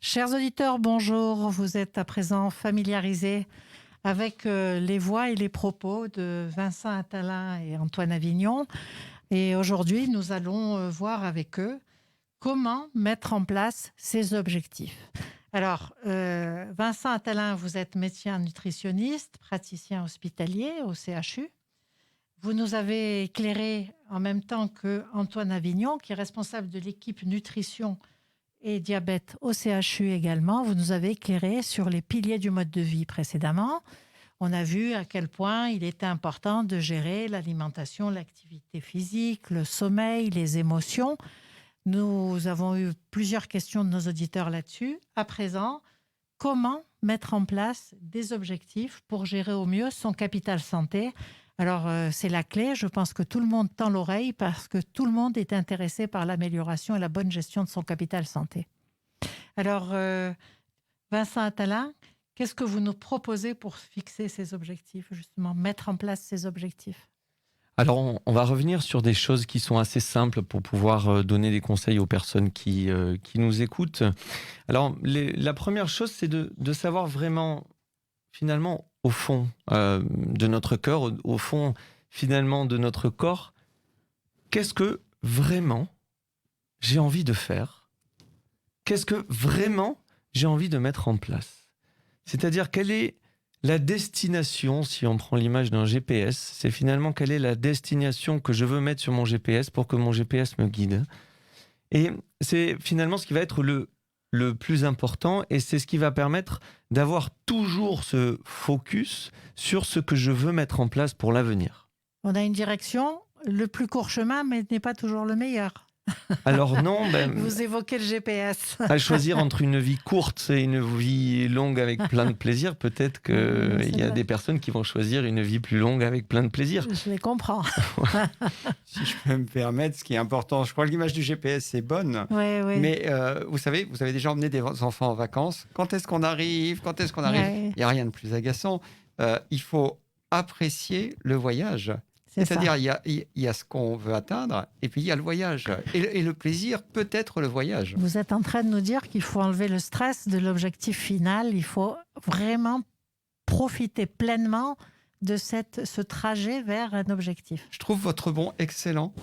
Chers auditeurs, bonjour. Vous êtes à présent familiarisés avec les voix et les propos de Vincent Attalin et Antoine Avignon. Et aujourd'hui, nous allons voir avec eux comment mettre en place ces objectifs. Alors, Vincent Attalin, vous êtes médecin nutritionniste, praticien hospitalier au CHU. Vous nous avez éclairé en même temps que Antoine Avignon, qui est responsable de l'équipe nutrition et diabète au CHU également. Vous nous avez éclairé sur les piliers du mode de vie précédemment. On a vu à quel point il était important de gérer l'alimentation, l'activité physique, le sommeil, les émotions. Nous avons eu plusieurs questions de nos auditeurs là-dessus. À présent, comment mettre en place des objectifs pour gérer au mieux son capital santé? Alors, c'est la clé. Je pense que tout le monde tend l'oreille parce que tout le monde est intéressé par l'amélioration et la bonne gestion de son capital santé. Alors, Vincent Attalin, qu'est-ce que vous nous proposez pour fixer ces objectifs, justement, mettre en place ces objectifs? Alors, on va revenir sur des choses qui sont assez simples pour pouvoir donner des conseils aux personnes qui nous écoutent. Alors, la première chose, c'est de savoir vraiment, finalement, au fond de notre cœur, au fond, finalement, de notre corps, qu'est-ce que vraiment j'ai envie de faire? Qu'est-ce que vraiment j'ai envie de mettre en place? C'est-à-dire, quelle est la destination, si on prend l'image d'un GPS, c'est finalement quelle est la destination que je veux mettre sur mon GPS pour que mon GPS me guide. Et c'est finalement ce qui va être le plus important et c'est ce qui va permettre d'avoir toujours ce focus sur ce que je veux mettre en place pour l'avenir. On a une direction, le plus court chemin, mais n'est pas toujours le meilleur. Alors non, Vous évoquez le GPS. à choisir entre une vie courte et une vie longue avec plein de plaisir, peut-être qu'il y a des personnes qui vont choisir une vie plus longue avec plein de plaisir. Je les comprends. Si je peux me permettre, ce qui est important, je crois que l'image du GPS c'est bonne, Oui, oui. mais vous savez, vous avez déjà emmené des enfants en vacances. Quand est-ce qu'on arrive? Quand est-ce qu'on arrive? Ouais. Il n'y a rien de plus agaçant. Il faut apprécier le voyage. C'est C'est-à-dire, ça. il y a ce qu'on veut atteindre, et puis il y a le voyage. Et le plaisir peut être le voyage. Vous êtes en train de nous dire qu'il faut enlever le stress de l'objectif final. Il faut vraiment profiter pleinement de ce trajet vers un objectif. Je trouve votre bon excellent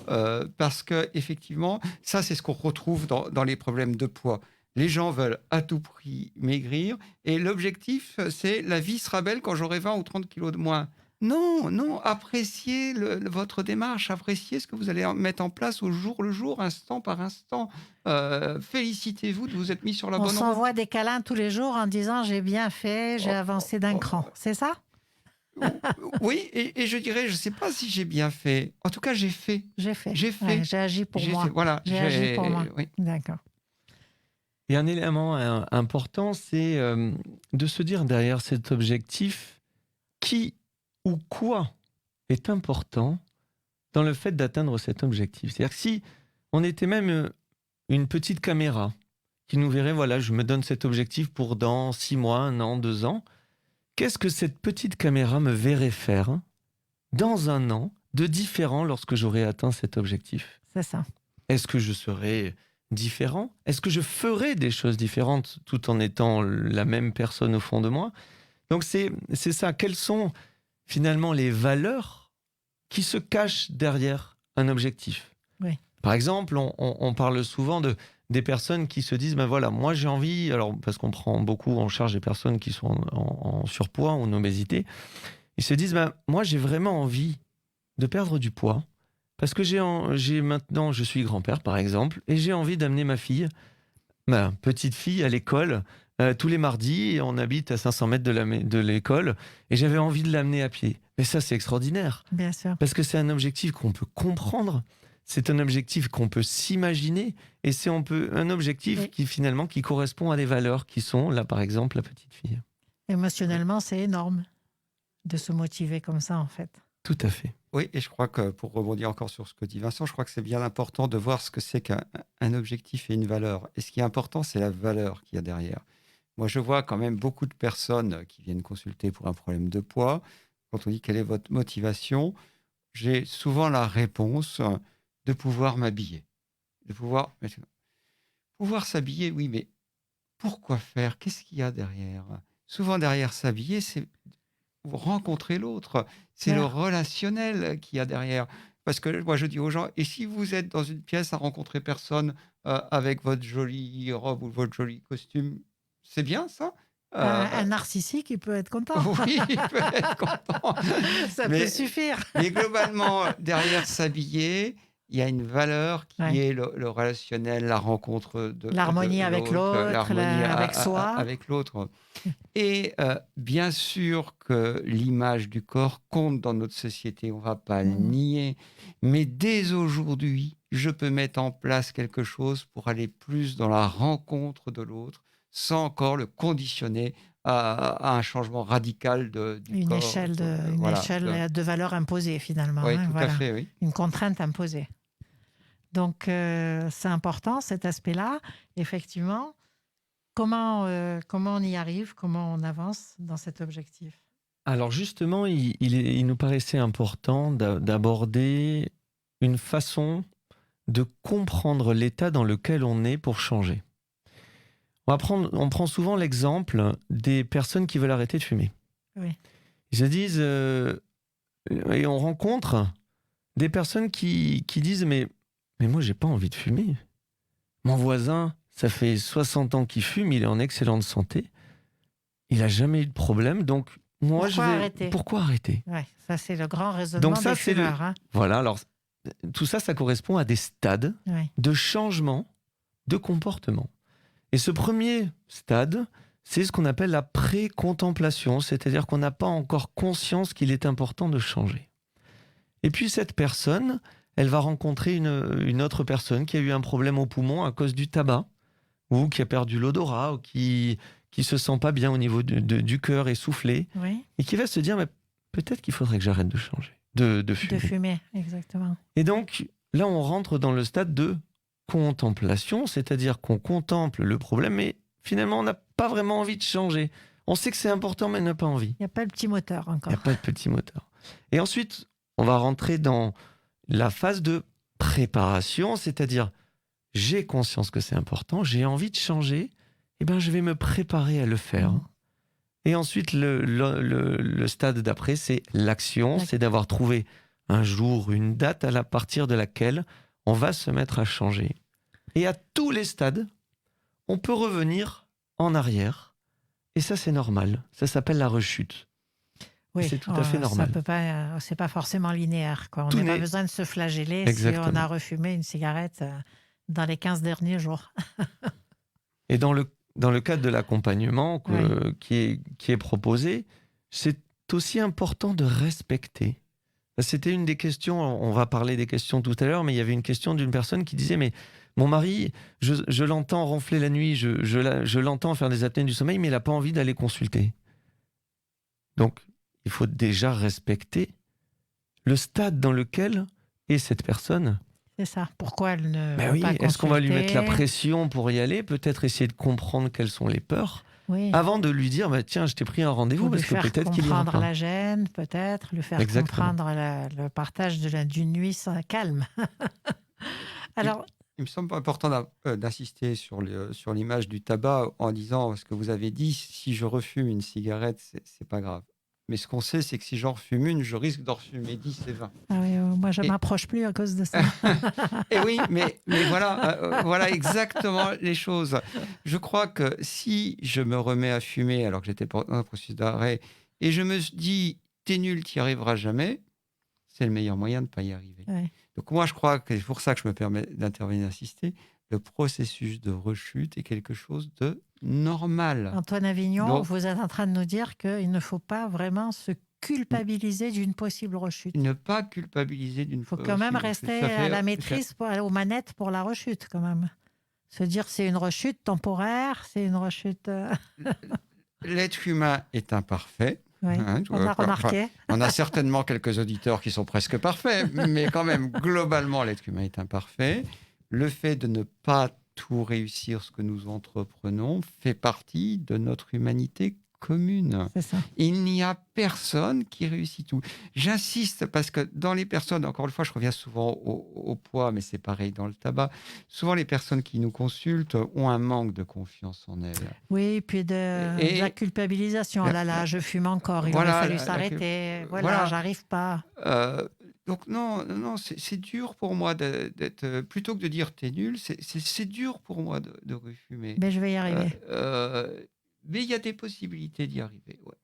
parce que effectivement, ça c'est ce qu'on retrouve dans les problèmes de poids. Les gens veulent à tout prix maigrir et l'objectif c'est la vie sera belle quand j'aurai 20 ou 30 kilos de moins. Non, non, appréciez votre démarche, appréciez ce que vous allez mettre en place au jour le jour, instant par instant. Félicitez-vous de vous être mis sur la On bonne route. s'envoie des câlins tous les jours en disant j'ai bien fait, j'ai Oh, avancé d'un oh, cran. C'est ça? oui, et je dirais, je ne sais pas si j'ai bien fait. En tout cas, j'ai fait. J'ai fait. J'ai fait. Ouais, j'ai agi pour J'ai moi. fait. Voilà. J'ai agi pour moi. Oui. D'accord. Et un élément important, c'est de se dire derrière cet objectif qui ou quoi est important dans le fait d'atteindre cet objectif. C'est-à-dire que si on était même une petite caméra qui nous verrait, voilà, je me donne cet objectif pour dans 6 mois, 1 an, 2 ans, qu'est-ce que cette petite caméra me verrait faire dans 1 an de différent lorsque j'aurai atteint cet objectif? C'est ça. Est-ce que je serai différent? Est-ce que je ferai des choses différentes tout en étant la même personne au fond de moi? Donc c'est ça. Quelles sont finalement les valeurs qui se cachent derrière un objectif? Oui. Par exemple, on parle souvent des personnes qui se disent, ben voilà, moi j'ai envie, alors parce qu'on prend beaucoup en charge des personnes qui sont en surpoids ou en obésité, ils se disent, ben moi j'ai vraiment envie de perdre du poids parce que j'ai maintenant, je suis grand-père par exemple, et j'ai envie d'amener ma petite fille à l'école tous les mardis, et on habite à 500 mètres de l'école, et j'avais envie de l'amener à pied. Mais ça, c'est extraordinaire, Bien sûr. parce que c'est un objectif qu'on peut comprendre, c'est un objectif qu'on peut s'imaginer, et c'est un objectif Oui. qui correspond à des valeurs qui sont, là par exemple, la petite fille. Émotionnellement, c'est énorme de se motiver comme ça, en fait. Tout à fait. Oui, et je crois que pour rebondir encore sur ce que dit Vincent, je crois que c'est bien important de voir ce que c'est qu'un objectif et une valeur. Et ce qui est important, c'est la valeur qu'il y a derrière. Moi, je vois quand même beaucoup de personnes qui viennent consulter pour un problème de poids. Quand on dit quelle est votre motivation, j'ai souvent la réponse de pouvoir m'habiller. De pouvoir s'habiller, oui, mais pourquoi faire? Qu'est-ce qu'il y a derrière? Souvent derrière s'habiller, c'est rencontrer l'autre. C'est le Claire. relationnel qu'il y a derrière. Parce que moi, je dis aux gens, et si vous êtes dans une pièce à rencontrer personne avec votre jolie robe ou votre joli costume, c'est bien ça? Un narcissique, il peut être content. Oui, il peut être content. Ça peut Mais, suffire. mais globalement, derrière s'habiller, il y a une valeur qui Ouais. est le relationnel, la rencontre L'harmonie de avec l'autre, l'autre, l'harmonie avec soi. avec l'autre. Et bien sûr que l'image du corps compte dans notre société, on ne va pas le Mm. nier. Mais dès aujourd'hui, je peux mettre en place quelque chose pour aller plus dans la rencontre de l'autre, sans encore le conditionner à un changement radical du Une corps. échelle Voilà. de valeur imposée finalement. Oui, Hein, tout à voilà. fait, oui. Une contrainte imposée. Donc c'est important cet aspect-là. Effectivement, comment on y arrive, comment on avance dans cet objectif? Alors justement, il nous paraissait important d'aborder une façon de comprendre l'état dans lequel on est pour changer. On prend souvent l'exemple des personnes qui veulent arrêter de fumer. Oui. Ils se disent, et on rencontre des personnes qui disent, mais moi, j'ai pas envie de fumer. Mon voisin, ça fait 60 ans qu'il fume, il est en excellente santé, il a jamais eu de problème, donc moi, Pourquoi arrêter? pourquoi arrêter? Ouais, ça c'est le grand Donc raisonnement ça, des c'est fumeurs. Hein. Voilà, alors, tout ça, ça correspond à des stades Ouais. de changement de comportement. Et ce premier stade, c'est ce qu'on appelle la pré-contemplation, c'est-à-dire qu'on n'a pas encore conscience qu'il est important de changer. Et puis cette personne, elle va rencontrer une autre personne qui a eu un problème au poumon à cause du tabac, ou qui a perdu l'odorat, ou qui se sent pas bien au niveau du cœur, essoufflé, Oui, et qui va se dire, mais peut-être qu'il faudrait que j'arrête de changer, de fumer. de fumer, exactement. Et donc, là, on rentre dans le stade de contemplation, c'est-à-dire qu'on contemple le problème, mais finalement, on n'a pas vraiment envie de changer. On sait que c'est important, mais on n'a pas envie. Il n'y a pas le petit moteur Il n'y a encore. pas de petit moteur. Et ensuite, on va rentrer dans la phase de préparation, c'est-à-dire, j'ai conscience que c'est important, j'ai envie de changer, et ben, je vais me préparer à le faire. Mhm. Et ensuite, le stade d'après, c'est l'action, c'est d'avoir trouvé un jour, une date à partir de laquelle on va se mettre à changer. Et à tous les stades, on peut revenir en arrière. Et ça, c'est normal. Ça s'appelle la rechute. Oui, C'est tout à fait normal. Ça peut pas, c'est pas forcément linéaire. Quoi. On Tout n'a pas n'est- besoin de se flageller si Exactement. on a refumé une cigarette dans les 15 derniers jours. Et dans le cadre de l'accompagnement qui est proposé, c'est aussi important de respecter. C'était une des questions, on va parler des questions tout à l'heure, mais il y avait une question d'une personne qui disait, mais mon mari, je l'entends ronfler la nuit, je l'entends faire des apnées du sommeil, mais il n'a pas envie d'aller consulter. Donc, il faut déjà respecter le stade dans lequel est cette personne. C'est ça. Pourquoi elle ne Ben veut oui, pas est-ce qu'on va lui mettre la consulter? pression pour y aller? Peut-être essayer de comprendre quelles sont les peurs, Oui. avant de lui dire, bah, tiens, je t'ai pris un rendez-vous, Ou lui parce que faire peut-être qu'il ira comprendre pas. la gêne, peut-être, lui faire Exactement. comprendre le partage d'une nuit calme. Alors, Il me semble important d'insister sur l'image du tabac en disant ce que vous avez dit, si je refume une cigarette, c'est pas grave. Mais ce qu'on sait, c'est que si j'en refume une, je risque d'en refumer 10 et 20. ah oui, moi je ne Et- m'approche plus à cause de ça. Et oui, mais voilà, voilà exactement les choses. Je crois que si je me remets à fumer alors que j'étais dans un processus d'arrêt et je me dis, t'es nul, t'y arriveras jamais, c'est le meilleur moyen de ne pas y arriver. Ouais. Donc moi, je crois que c'est pour ça que je me permets d'intervenir, d'insister. Le processus de rechute est quelque chose de normal. Antoine Avignon, Donc- vous êtes en train de nous dire qu'il ne faut pas vraiment se culpabiliser d'une possible rechute. Ne pas culpabiliser d'une Il faut quand même possible rester rechute. Ça fait- à la maîtrise, aux manettes pour la rechute quand même. Se dire c'est une rechute temporaire, c'est une rechute... L'être humain est imparfait. Oui, Hein, on a remarqué. On a certainement quelques auditeurs qui sont presque parfaits, mais quand même, globalement, l'être humain est imparfait. Le fait de ne pas tout réussir ce que nous entreprenons fait partie de notre humanité commune. C'est ça. Il n'y a personne qui réussit tout. J'insiste parce que dans les personnes, encore une fois, je reviens souvent au poids, mais c'est pareil dans le tabac. Souvent, les personnes qui nous consultent ont un manque de confiance en elles. Oui, puis de la culpabilisation. Oh là là, je fume encore, il Voilà, aurait fallu s'arrêter. Voilà, voilà. j'arrive pas. Donc non, c'est dur pour moi d'être... Plutôt que de dire t'es nul, c'est dur pour moi de refumer. Mais je vais y arriver. Mais il y a des possibilités d'y arriver. Ouais.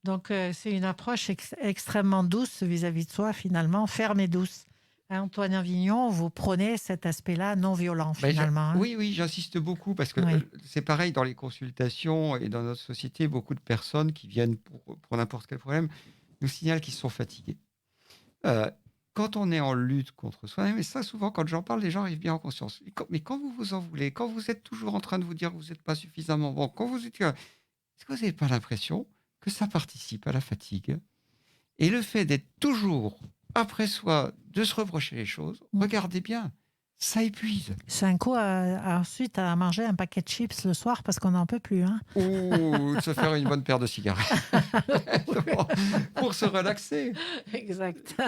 Donc, c'est une approche extrêmement douce vis-à-vis de soi, finalement, ferme et douce. Hein, Antoine Avignon, vous prenez cet aspect-là non violent, finalement. Hein. Oui, j'insiste beaucoup parce que c'est pareil dans les consultations et dans notre société, beaucoup de personnes qui viennent pour n'importe quel problème nous signalent qu'ils sont fatigués. Quand on est en lutte contre soi-même, et ça souvent quand j'en parle, les gens arrivent bien en conscience. Mais quand vous vous en voulez, quand vous êtes toujours en train de vous dire que vous n'êtes pas suffisamment bon, quand vous êtes... Est-ce que vous n'avez pas l'impression que ça participe à la fatigue? Et le fait d'être toujours après soi, de se reprocher les choses, regardez bien, ça épuise. C'est un coup ensuite à manger un paquet de chips le soir parce qu'on n'en peut plus. Hein. Ou de se faire une bonne paire de cigarettes pour se relaxer. Exact.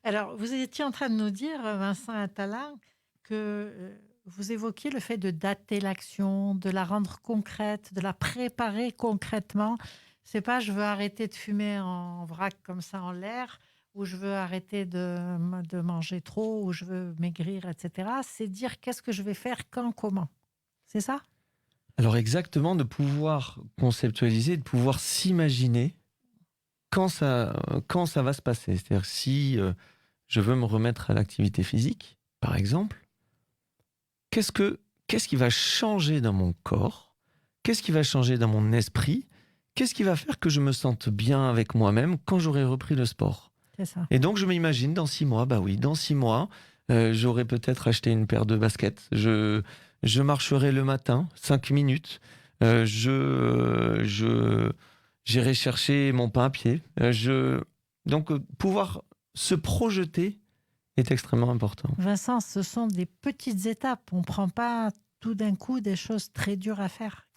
Alors, vous étiez en train de nous dire, Vincent Attalin, que vous évoquiez le fait de dater l'action, de la rendre concrète, de la préparer concrètement. C'est pas je veux arrêter de fumer en vrac comme ça en l'air, ou je veux arrêter de manger trop, ou je veux maigrir, etc. C'est dire qu'est-ce que je vais faire, quand, comment. C'est ça ? Alors exactement, de pouvoir conceptualiser, de pouvoir s'imaginer quand ça va se passer. C'est-à-dire si je veux me remettre à l'activité physique, par exemple, qu'est-ce qui va changer dans mon corps? Qu'est-ce qui va changer dans mon esprit? Qu'est-ce qui va faire que je me sente bien avec moi-même quand j'aurai repris le sport? C'est ça. Et donc je m'imagine dans 6 mois, dans 6 mois, j'aurai peut-être acheté une paire de baskets, je marcherai le matin, 5 minutes, j'irai chercher mon pain à pied. Donc pouvoir se projeter est extrêmement important. Vincent, ce sont des petites étapes. On ne prend pas tout d'un coup des choses très dures à faire.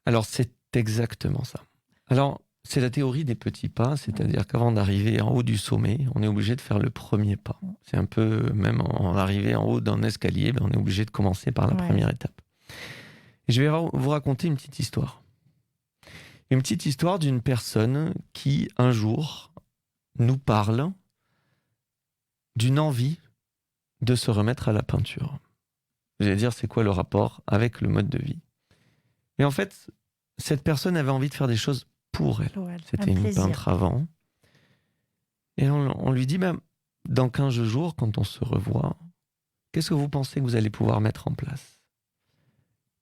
Alors c'est exactement ça. Alors c'est la théorie des petits pas, c'est-à-dire qu'avant d'arriver en haut du sommet, on est obligé de faire le premier pas. C'est un peu, même en arrivant en haut d'un escalier, on est obligé de commencer par la première étape. Et je vais vous raconter une petite histoire. Une petite histoire d'une personne qui, un jour, nous parle d'une envie de se remettre à la peinture. Vous allez dire, c'est quoi le rapport avec le mode de vie? Et en fait, cette personne avait envie de faire des choses pour elle. C'était une peintre avant. Et on lui dit, dans 15 jours, quand on se revoit, qu'est-ce que vous pensez que vous allez pouvoir mettre en place?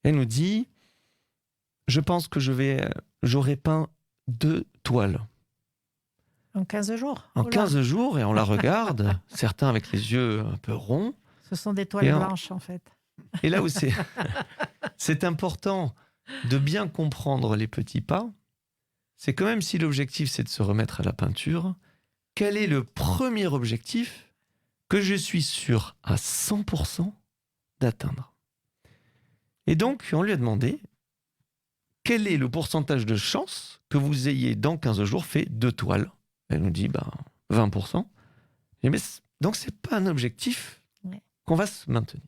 Elle nous dit, je pense que j'aurai peint 2 toiles. En 15 jours? En 15 jours, et on la regarde, certains avec les yeux un peu ronds. Ce sont des toiles blanches, en fait. Et là où c'est important de bien comprendre les petits pas, c'est quand même si l'objectif c'est de se remettre à la peinture, quel est le premier objectif que je suis sûr à 100% d'atteindre? Et donc, on lui a demandé quel est le pourcentage de chance que vous ayez dans 15 jours fait 2 toiles. Elle nous dit 20%. Donc, ce n'est pas un objectif qu'on va se maintenir.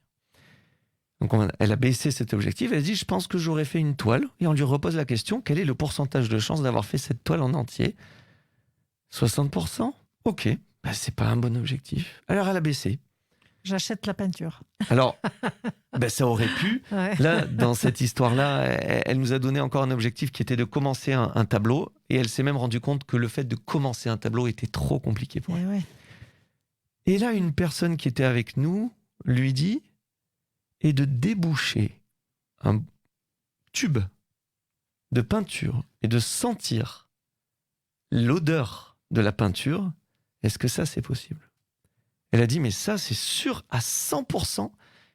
Donc, elle a baissé cet objectif. Elle dit, je pense que j'aurais fait une toile. Et on lui repose la question, quel est le pourcentage de chance d'avoir fait cette toile en entier? 60%. Ok, ce n'est pas un bon objectif. Alors, elle a baissé. J'achète la peinture. Alors, ça aurait pu. Ouais. Là, dans cette histoire-là, elle nous a donné encore un objectif qui était de commencer un tableau. Et elle s'est même rendue compte que le fait de commencer un tableau était trop compliqué pour elle. Et là, une personne qui était avec nous lui dit, et de déboucher un tube de peinture et de sentir l'odeur de la peinture, est-ce que ça, c'est possible? Elle a dit, mais ça, c'est sûr à 100%,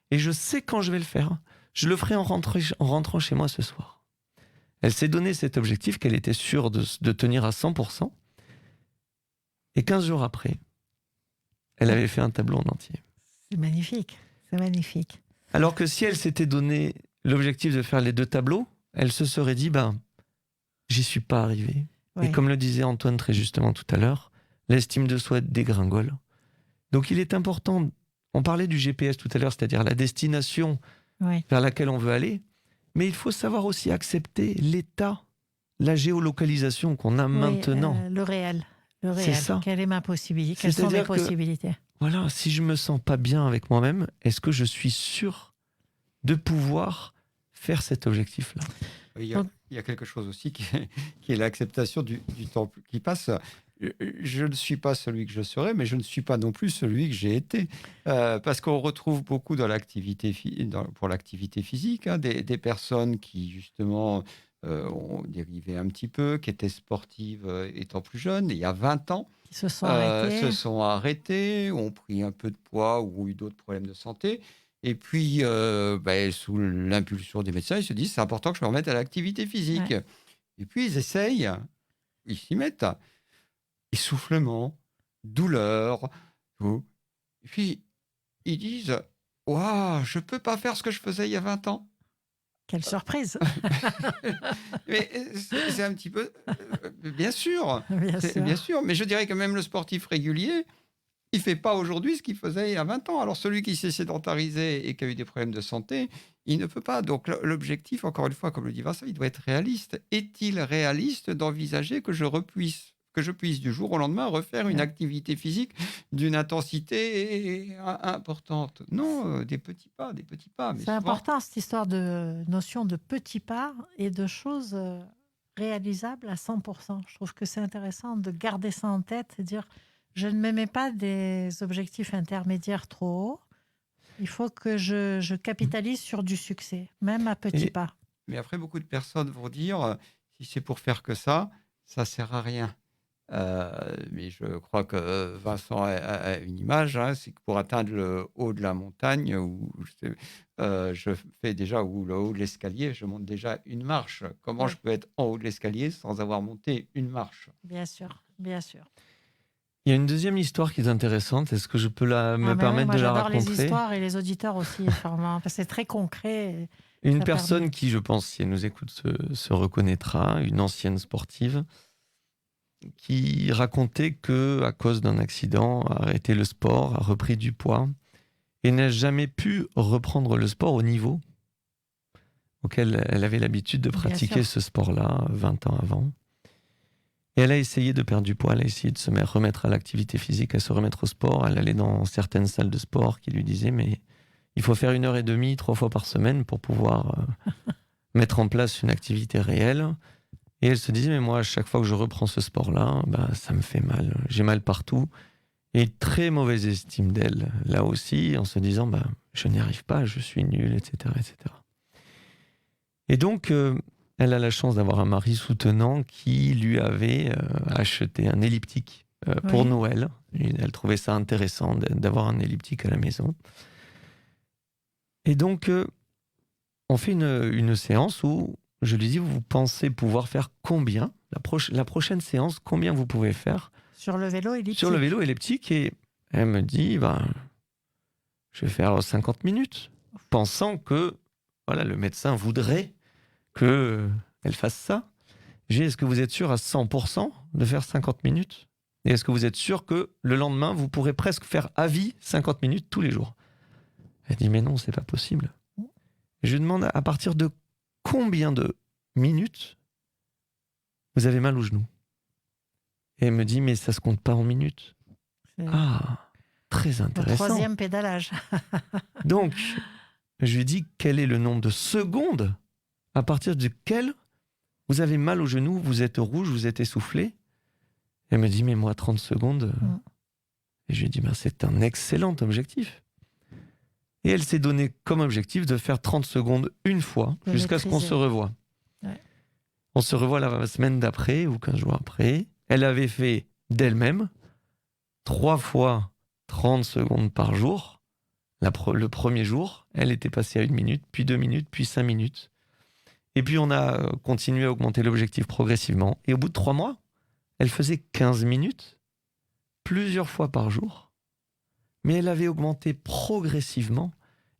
et je sais quand je vais le faire. Je le ferai en rentrant chez moi ce soir. Elle s'est donné cet objectif qu'elle était sûre de tenir à 100%, et 15 jours après, elle avait fait un tableau en entier. C'est magnifique, c'est magnifique. Alors que si elle s'était donné l'objectif de faire les 2 tableaux, elle se serait dit, j'y suis pas arrivé. Oui. Et comme le disait Antoine très justement tout à l'heure, l'estime de soi dégringole. Donc il est important, on parlait du GPS tout à l'heure, c'est-à-dire la destination Oui. vers laquelle on veut aller, mais il faut savoir aussi accepter l'état, la géolocalisation qu'on a maintenant. Le réel. Le C'est réel. ça. Quelle est ma possibilité? Quelles sont mes C'est-à-dire que, possibilités? voilà, si je me sens pas bien avec moi-même, est-ce que je suis sûr de pouvoir faire cet objectif-là? Il y a quelque chose aussi qui est l'acceptation du temps qui passe. Je ne suis pas celui que je serai, mais je ne suis pas non plus celui que j'ai été. Parce qu'on retrouve beaucoup dans pour l'activité physique, hein, des personnes qui, justement, ont dérivé un petit peu, qui étaient sportives étant plus jeunes, il y a 20 ans, Qui se sont arrêtés. se sont arrêtées, ont pris un peu de poids ou ont eu d'autres problèmes de santé. Et puis, sous l'impulsion des médecins, ils se disent c'est important que je me remette à l'activité physique. Ouais. Et puis, ils essayent, ils s'y mettent. Essoufflement, douleur, tout. Et puis, ils disent waouh, je ne peux pas faire ce que je faisais il y a 20 ans. Quelle surprise! Mais c'est un petit peu. Bien sûr, Bien sûr. bien sûr. Mais je dirais que même le sportif régulier, il ne fait pas aujourd'hui ce qu'il faisait il y a 20 ans. Alors, celui qui s'est sédentarisé et qui a eu des problèmes de santé, il ne peut pas. Donc, l'objectif, encore une fois, comme le dit Vincent, il doit être réaliste. Est-il réaliste d'envisager que je puisse du jour au lendemain refaire une Ouais. activité physique d'une intensité importante? Non, des petits pas, des petits pas. Mais C'est souvent, important cette histoire de notion de petits pas et de choses réalisables à 100%. Je trouve que c'est intéressant de garder ça en tête et dire je ne me mets pas des objectifs intermédiaires trop hauts. Il faut que je capitalise sur du succès, même à petits Et- pas. mais après, beaucoup de personnes vont dire si c'est pour faire que ça ne sert à rien. Mais je crois que Vincent a une image, hein, c'est que pour atteindre le haut de la montagne, je fais déjà, ou le haut de l'escalier, je monte déjà une marche. Comment Oui. je peux être en haut de l'escalier sans avoir monté une marche? Bien sûr, bien sûr. Il y a une deuxième histoire qui est intéressante. Est-ce que je peux me Ah ben ouais, permettre moi de la j'adore les raconter? histoires et les auditeurs aussi, vraiment, parce que c'est très concret. Une ça personne permet. qui, je pense, si elle nous écoute, se reconnaîtra, une ancienne sportive, qui racontait que, à cause d'un accident, a arrêté le sport, a repris du poids et n'a jamais pu reprendre le sport au niveau auquel elle avait l'habitude de Bien pratiquer sûr. ce sport-là 20 ans avant. Et elle a essayé de perdre du poids, elle a essayé de se remettre à l'activité physique, à se remettre au sport. Elle allait dans certaines salles de sport qui lui disaient mais il faut faire 1h30, 3 fois par semaine pour pouvoir mettre en place une activité réelle. Et elle se disait mais moi à chaque fois que je reprends ce sport-là, ça me fait mal, j'ai mal partout. Et très mauvaise estime d'elle, là aussi, en se disant je n'y arrive pas, je suis nul, etc. etc. Et donc, elle a la chance d'avoir un mari soutenant qui lui avait acheté un elliptique pour Oui. Noël. Et elle trouvait ça intéressant d'avoir un elliptique à la maison. Et donc, on fait une séance où je lui dis, vous pensez pouvoir faire combien la prochaine séance, combien vous pouvez faire Sur le vélo elliptique. sur le vélo elliptique? Et elle me dit, je vais faire 50 minutes, pensant que voilà, le médecin voudrait qu'elle fasse ça. Est-ce que vous êtes sûr à 100% de faire 50 minutes? Et est-ce que vous êtes sûr que le lendemain, vous pourrez presque faire à vie 50 minutes tous les jours? Elle dit, mais non, c'est pas possible. Je lui demande à partir de combien de minutes vous avez mal au genou? Et elle me dit, mais ça se compte pas en minutes. C'est Ah, très le intéressant. troisième pédalage. Donc, je lui dis, quel est le nombre de secondes à partir duquel vous avez mal au genou, vous êtes rouge, vous êtes essoufflé? Elle me dit, mais moi, 30 secondes. Et je lui dis, c'est un excellent objectif. Et elle s'est donné comme objectif de faire 30 secondes une fois, De jusqu'à ce qu'on maîtriser. se revoie. Ouais. On se revoit la semaine d'après, ou 15 jours après. Elle avait fait d'elle-même 3 fois 30 secondes par jour. Le premier jour, elle était passée à 1 minute, puis 2 minutes, puis 5 minutes. Et puis on a continué à augmenter l'objectif progressivement. Et au bout de 3 mois, elle faisait 15 minutes, plusieurs fois par jour. Mais elle avait augmenté progressivement.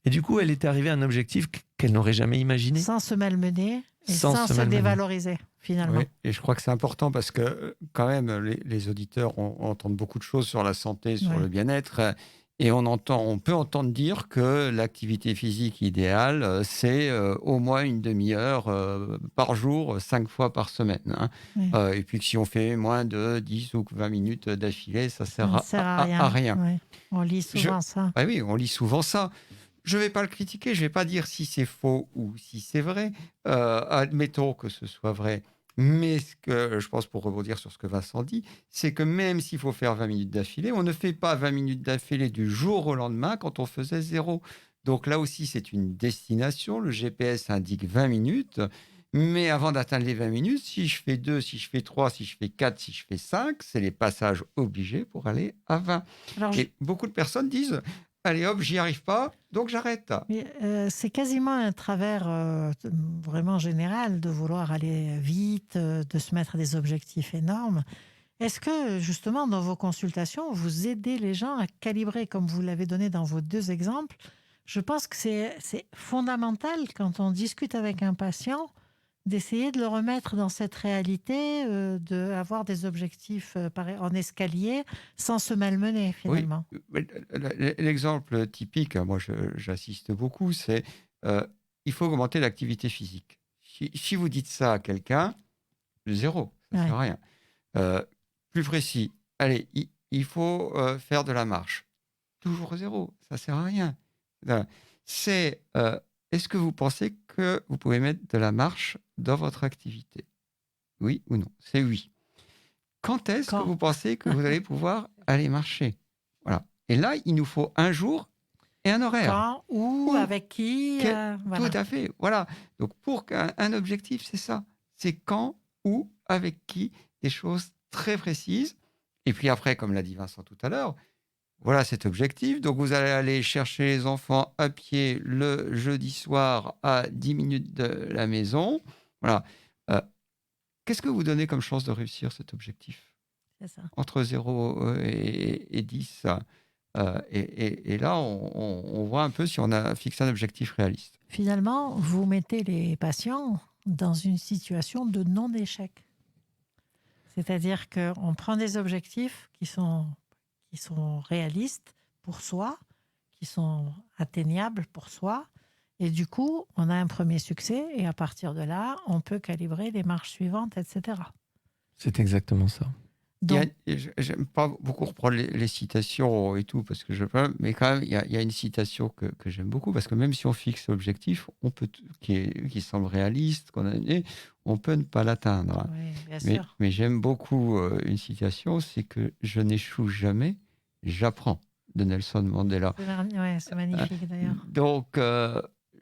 Et du coup, elle était arrivée à un objectif qu'elle n'aurait jamais imaginé. Sans se malmener. Et sans se malmener. dévaloriser, finalement. Oui, et je crois que c'est important parce que quand même, les auditeurs entendent beaucoup de choses sur la santé, sur Ouais. le bien-être, et on peut entendre dire que l'activité physique idéale, c'est au moins une demi-heure par jour, 5 fois par semaine, hein. Oui. Et puis que si on fait moins de 10 ou 20 minutes d'affilée, ça Ça ne sert sert à à rien. rien. Ouais. On lit Je- souvent ça. Ah oui, on lit souvent ça. Je ne vais pas le critiquer, je ne vais pas dire si c'est faux ou si c'est vrai. Admettons que ce soit vrai. Mais ce que je pense, pour rebondir sur ce que Vincent dit, c'est que même s'il faut faire 20 minutes d'affilée, on ne fait pas 20 minutes d'affilée du jour au lendemain quand on faisait 0. Donc là aussi, c'est une destination. Le GPS indique 20 minutes. Mais avant d'atteindre les 20 minutes, si je fais 2, si je fais 3, si je fais 4, si je fais 5, c'est les passages obligés pour aller à 20. Alors, Et beaucoup de personnes disent: allez hop, j'y arrive pas, donc j'arrête. mais, c'est quasiment un travers vraiment général de vouloir aller vite, de se mettre des objectifs énormes. Est-ce que, justement, dans vos consultations, vous aidez les gens à calibrer, comme vous l'avez donné dans vos 2 exemples? Je pense que c'est fondamental, quand on discute avec un patient, d'essayer de le remettre dans cette réalité, d'avoir des objectifs en escalier, sans se malmener, Oui, finalement. l'exemple typique, moi j'assiste beaucoup, c'est il faut augmenter l'activité physique. Si vous dites ça à quelqu'un, 0, ça ne Ouais. sert à rien. Euh, Plus précis, allez, il faut faire de la marche. Toujours 0, ça ne sert à rien. Voilà. C'est est-ce que vous pensez que vous pouvez mettre de la marche dans votre activité? Oui ou non? C'est oui. Quand est-ce que Quand? vous pensez que vous allez pouvoir aller marcher? Voilà. Et là, il nous faut un jour et un horaire. Quand, où, Où, avec qui, tout voilà. à fait. Voilà. Donc, pour qu'un objectif, c'est ça. C'est quand, où, avec qui, des choses très précises. Et puis après, comme l'a dit Vincent tout à l'heure, voilà cet objectif. Donc, vous allez aller chercher les enfants à pied le jeudi soir à 10 minutes de la maison. Voilà. Euh, Qu'est-ce que vous donnez comme chance de réussir cet objectif? C'est ça. Entre 0 et 10. Et là, on voit un peu si on a fixé un objectif réaliste. Finalement, vous mettez les patients dans une situation de non-échec. C'est-à-dire qu'on prend des objectifs qui sont réalistes pour soi, qui sont atteignables pour soi, et du coup, on a un premier succès, et à partir de là, on peut calibrer les marches suivantes, etc. C'est exactement ça. Donc, J'aime pas beaucoup reprendre les citations et tout, parce que mais quand même, il y a une citation que j'aime beaucoup, parce que même si on fixe l'objectif, qui semble réaliste, on peut ne pas l'atteindre. oui, bien Mais, sûr. mais j'aime beaucoup une citation, c'est que je n'échoue jamais, j'apprends, de Nelson Mandela. C'est magnifique d'ailleurs. Donc,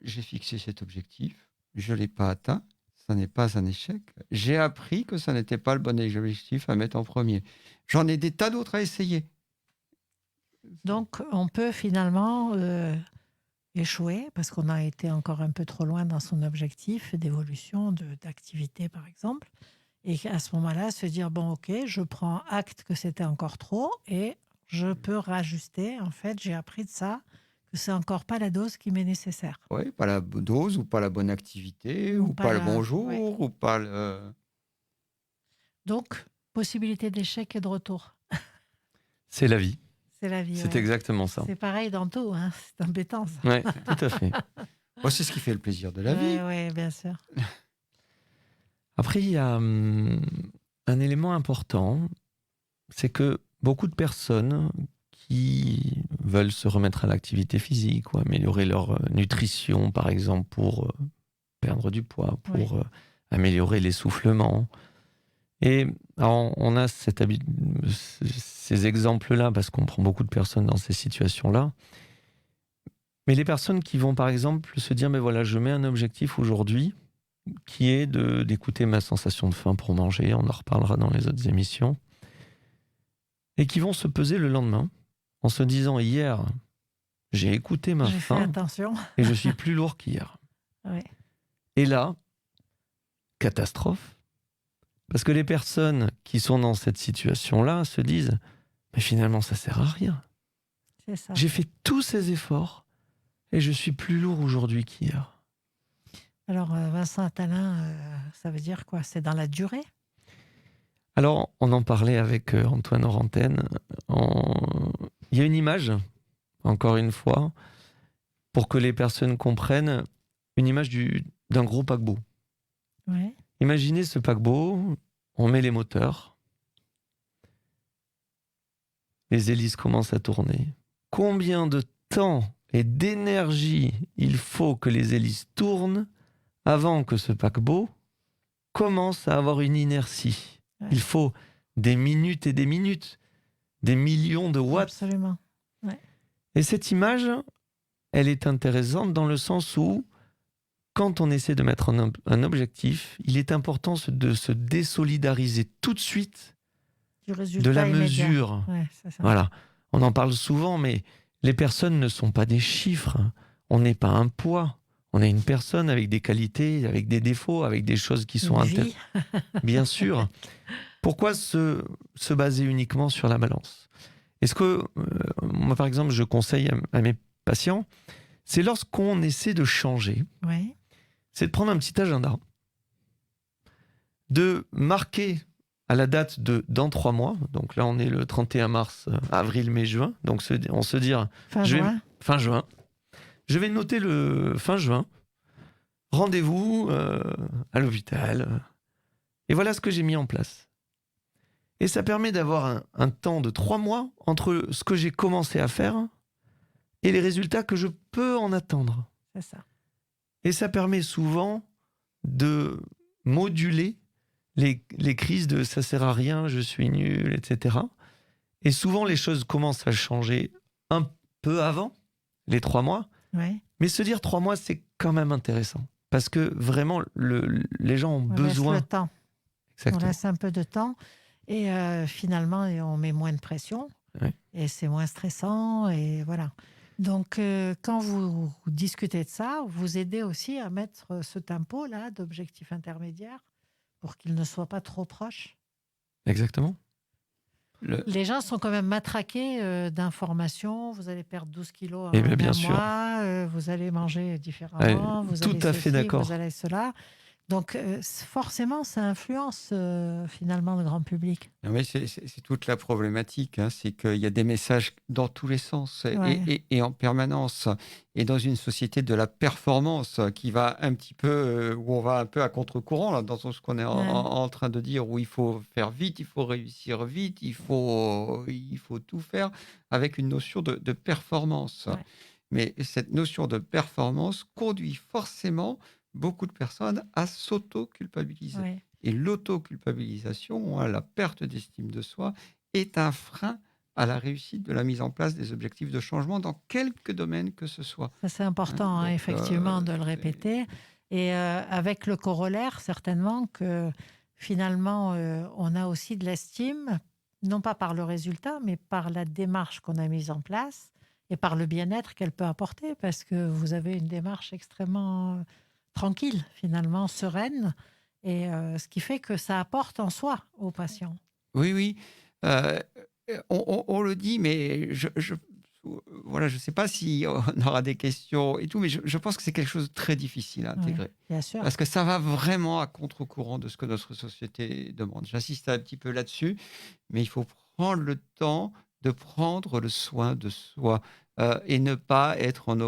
j'ai fixé cet objectif, je ne l'ai pas atteint, ça n'est pas un échec. J'ai appris que ça n'était pas le bon objectif à mettre en premier. J'en ai des tas d'autres à essayer. Donc, on peut finalement échouer parce qu'on a été encore un peu trop loin dans son objectif d'évolution, d'activité par exemple. Et à ce moment-là, se dire, bon, ok, je prends acte que c'était encore trop et je peux rajuster. En fait, j'ai appris de ça, que c'est encore pas la dose qui m'est nécessaire. Oui, pas la dose, ou pas la bonne activité, Ou ou pas pas le la- bon jour, ouais. ou pas le... Donc, possibilité d'échec et de retour. C'est la vie. C'est la vie. C'est ouais. exactement ça. C'est pareil dans tout, hein. C'est embêtant ça. Ouais, tout à fait. Moi, c'est ce qui fait le plaisir de la vie. Oui, bien sûr. Après, il y a un élément important, c'est que beaucoup de personnes qui veulent se remettre à l'activité physique ou améliorer leur nutrition, par exemple, pour perdre du poids, pour améliorer l'essoufflement. Et alors, on a ces exemples-là parce qu'on prend beaucoup de personnes dans ces situations-là. Mais les personnes qui vont, par exemple, se dire, mais voilà, je mets un objectif aujourd'hui qui est d'écouter ma sensation de faim pour manger, on en reparlera dans les autres émissions, et qui vont se peser le lendemain en se disant, hier, j'ai écouté ma J'ai fait faim attention. et je suis plus lourd qu'hier. Ouais. Et là, catastrophe. Parce que les personnes qui sont dans cette situation-là se disent, mais finalement, ça sert à rien. C'est ça. J'ai fait tous ces efforts et je suis plus lourd aujourd'hui qu'hier. Alors, Vincent Attalin, ça veut dire quoi? C'est dans la durée? Alors, on en parlait avec Antoine Orantène. Il y a une image, encore une fois, pour que les personnes comprennent, une image d'un gros paquebot. Ouais. Imaginez ce paquebot, on met les moteurs, les hélices commencent à tourner. Combien de temps et d'énergie il faut que les hélices tournent avant que ce paquebot commence à avoir une inertie? Ouais. Il faut des minutes et des minutes, des millions de watts. Absolument. Et cette image, elle est intéressante dans le sens où, quand on essaie de mettre un objectif, il est important de se désolidariser tout de suite Du résultat de la immédiat. mesure. Ouais, c'est ça. Voilà. On en parle souvent, mais les personnes ne sont pas des chiffres. On n'est pas un poids. On est une personne avec des qualités, avec des défauts, avec des choses qui sont Une vie. Bien sûr. Pourquoi se baser uniquement sur la balance? Est-ce que, moi par exemple, je conseille à mes patients, c'est lorsqu'on essaie de changer, Ouais. c'est de prendre un petit agenda, de marquer à la date de dans 3 mois, donc là on est le 31 mars, avril, mai, juin, donc on se dit Fin je vais- juin. fin juin, je vais noter le fin juin, rendez-vous à l'hôpital, et voilà ce que j'ai mis en place. Et ça permet d'avoir un temps de 3 mois entre ce que j'ai commencé à faire et les résultats que je peux en attendre. C'est ça. Et ça permet souvent de moduler les crises de ça sert à rien, je suis nul, etc. Et souvent, les choses commencent à changer un peu avant les 3 mois. Ouais. Mais se dire 3 mois, c'est quand même intéressant. Parce que vraiment, les gens ont On besoin. laisse le temps. Exactement. On laisse un peu de temps. Et finalement, on met moins de pression. Ouais. Et c'est moins stressant. Et voilà. Donc, quand vous discutez de ça, vous aidez aussi à mettre ce tempo-là d'objectif intermédiaire pour qu'il ne soit pas trop proche. Exactement. Les gens sont quand même matraqués d'informations. Vous allez perdre 12 kilos en Eh bien un sûr. mois. Vous allez manger différemment. Vous tout allez à fait ceci, d'accord. vous allez cela. Donc, forcément, ça influence finalement le grand public. Non, mais c'est toute la problématique, hein, c'est qu'il y a des messages dans tous les sens Ouais. et en permanence. Et dans une société de la performance qui va un petit peu, où on va un peu à contre-courant, là, dans ce qu'on est Ouais. en train de dire, où il faut faire vite, il faut réussir vite, il faut tout faire avec une notion de performance. Ouais. Mais cette notion de performance conduit forcément beaucoup de personnes à s'auto-culpabiliser. Ouais. Et l'auto-culpabilisation, hein, la perte d'estime de soi, est un frein à la réussite de la mise en place des objectifs de changement dans quelque domaine que ce soit. Ça, c'est important, hein, Donc, effectivement, de le c'est- répéter. Et avec le corollaire, certainement, que finalement, on a aussi de l'estime, non pas par le résultat, mais par la démarche qu'on a mise en place et par le bien-être qu'elle peut apporter, parce que vous avez une démarche extrêmement tranquille, finalement, sereine, et ce qui fait que ça apporte en soi aux patients. Oui, oui. euh, on le dit, mais voilà, je ne sais pas si on aura des questions et tout, mais je pense que c'est quelque chose de très difficile à Ouais, intégrer. bien sûr. Parce que ça va vraiment à contre-courant de ce que notre société demande. J'insiste un petit peu là-dessus, mais il faut prendre le temps de prendre le soin de soi et ne pas être en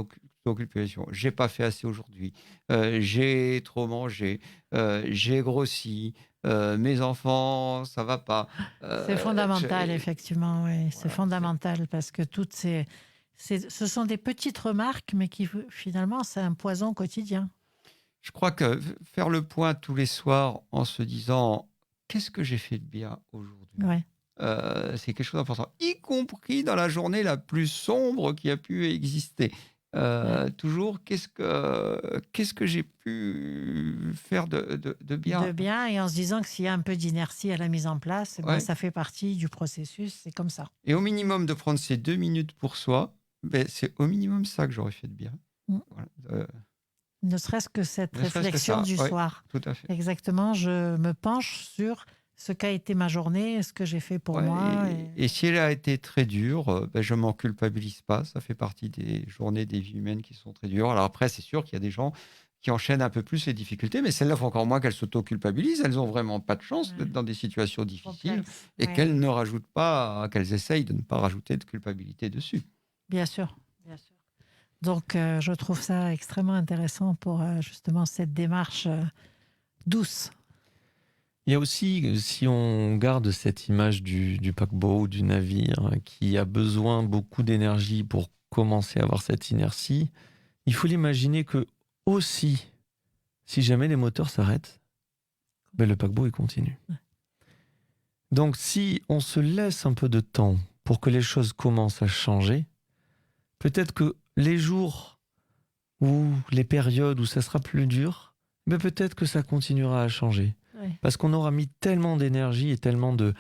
occupation. J'ai pas fait assez aujourd'hui, j'ai trop mangé, j'ai grossi, mes enfants, ça va pas. C'est fondamental, J'ai- effectivement, oui. C'est voilà, fondamental parce que ce sont des petites remarques, mais qui finalement, c'est un poison quotidien. je crois que faire le point tous les soirs en se disant qu'est-ce que j'ai fait de bien aujourd'hui. Ouais. C'est quelque chose d'important, y compris dans la journée la plus sombre qui a pu exister. Toujours, qu'est-ce que j'ai pu faire de bien. De bien, et en se disant que s'il y a un peu d'inertie à la mise en place, eh ben, Ouais. ça fait partie du processus, c'est comme ça. Et au minimum de prendre ces 2 minutes pour soi, ben, c'est au minimum ça que j'aurais fait de bien. Mm. Voilà, Ne serait-ce que cette ne serait-ce que réflexion ça, du ouais. soir. Tout à fait. Exactement, je me penche sur ce qu'a été ma journée, ce que j'ai fait pour Ouais, moi. et si elle a été très dure, ben, je m'en culpabilise pas. Ça fait partie des journées des vies humaines qui sont très dures. Alors après, c'est sûr qu'il y a des gens qui enchaînent un peu plus les difficultés. Mais celles-là, faut encore moins qu'elles s'auto-culpabilisent. Elles ont vraiment pas de chance Ouais. d'être dans des situations difficiles Complexe. et Ouais. qu'elles ne rajoutent pas, qu'elles essayent de ne pas rajouter de culpabilité dessus. Bien sûr, bien sûr. Donc, je trouve ça extrêmement intéressant pour justement cette démarche douce. Il y a aussi, si on garde cette image du paquebot, du navire, qui a besoin beaucoup d'énergie pour commencer à avoir cette inertie, il faut l'imaginer que aussi, si jamais les moteurs s'arrêtent, ben le paquebot il continue. Ouais. Donc si on se laisse un peu de temps pour que les choses commencent à changer, peut-être que les jours ou les périodes où ça sera plus dur, ben peut-être que ça continuera à changer. Ouais. Parce qu'on aura mis tellement d'énergie et tellement de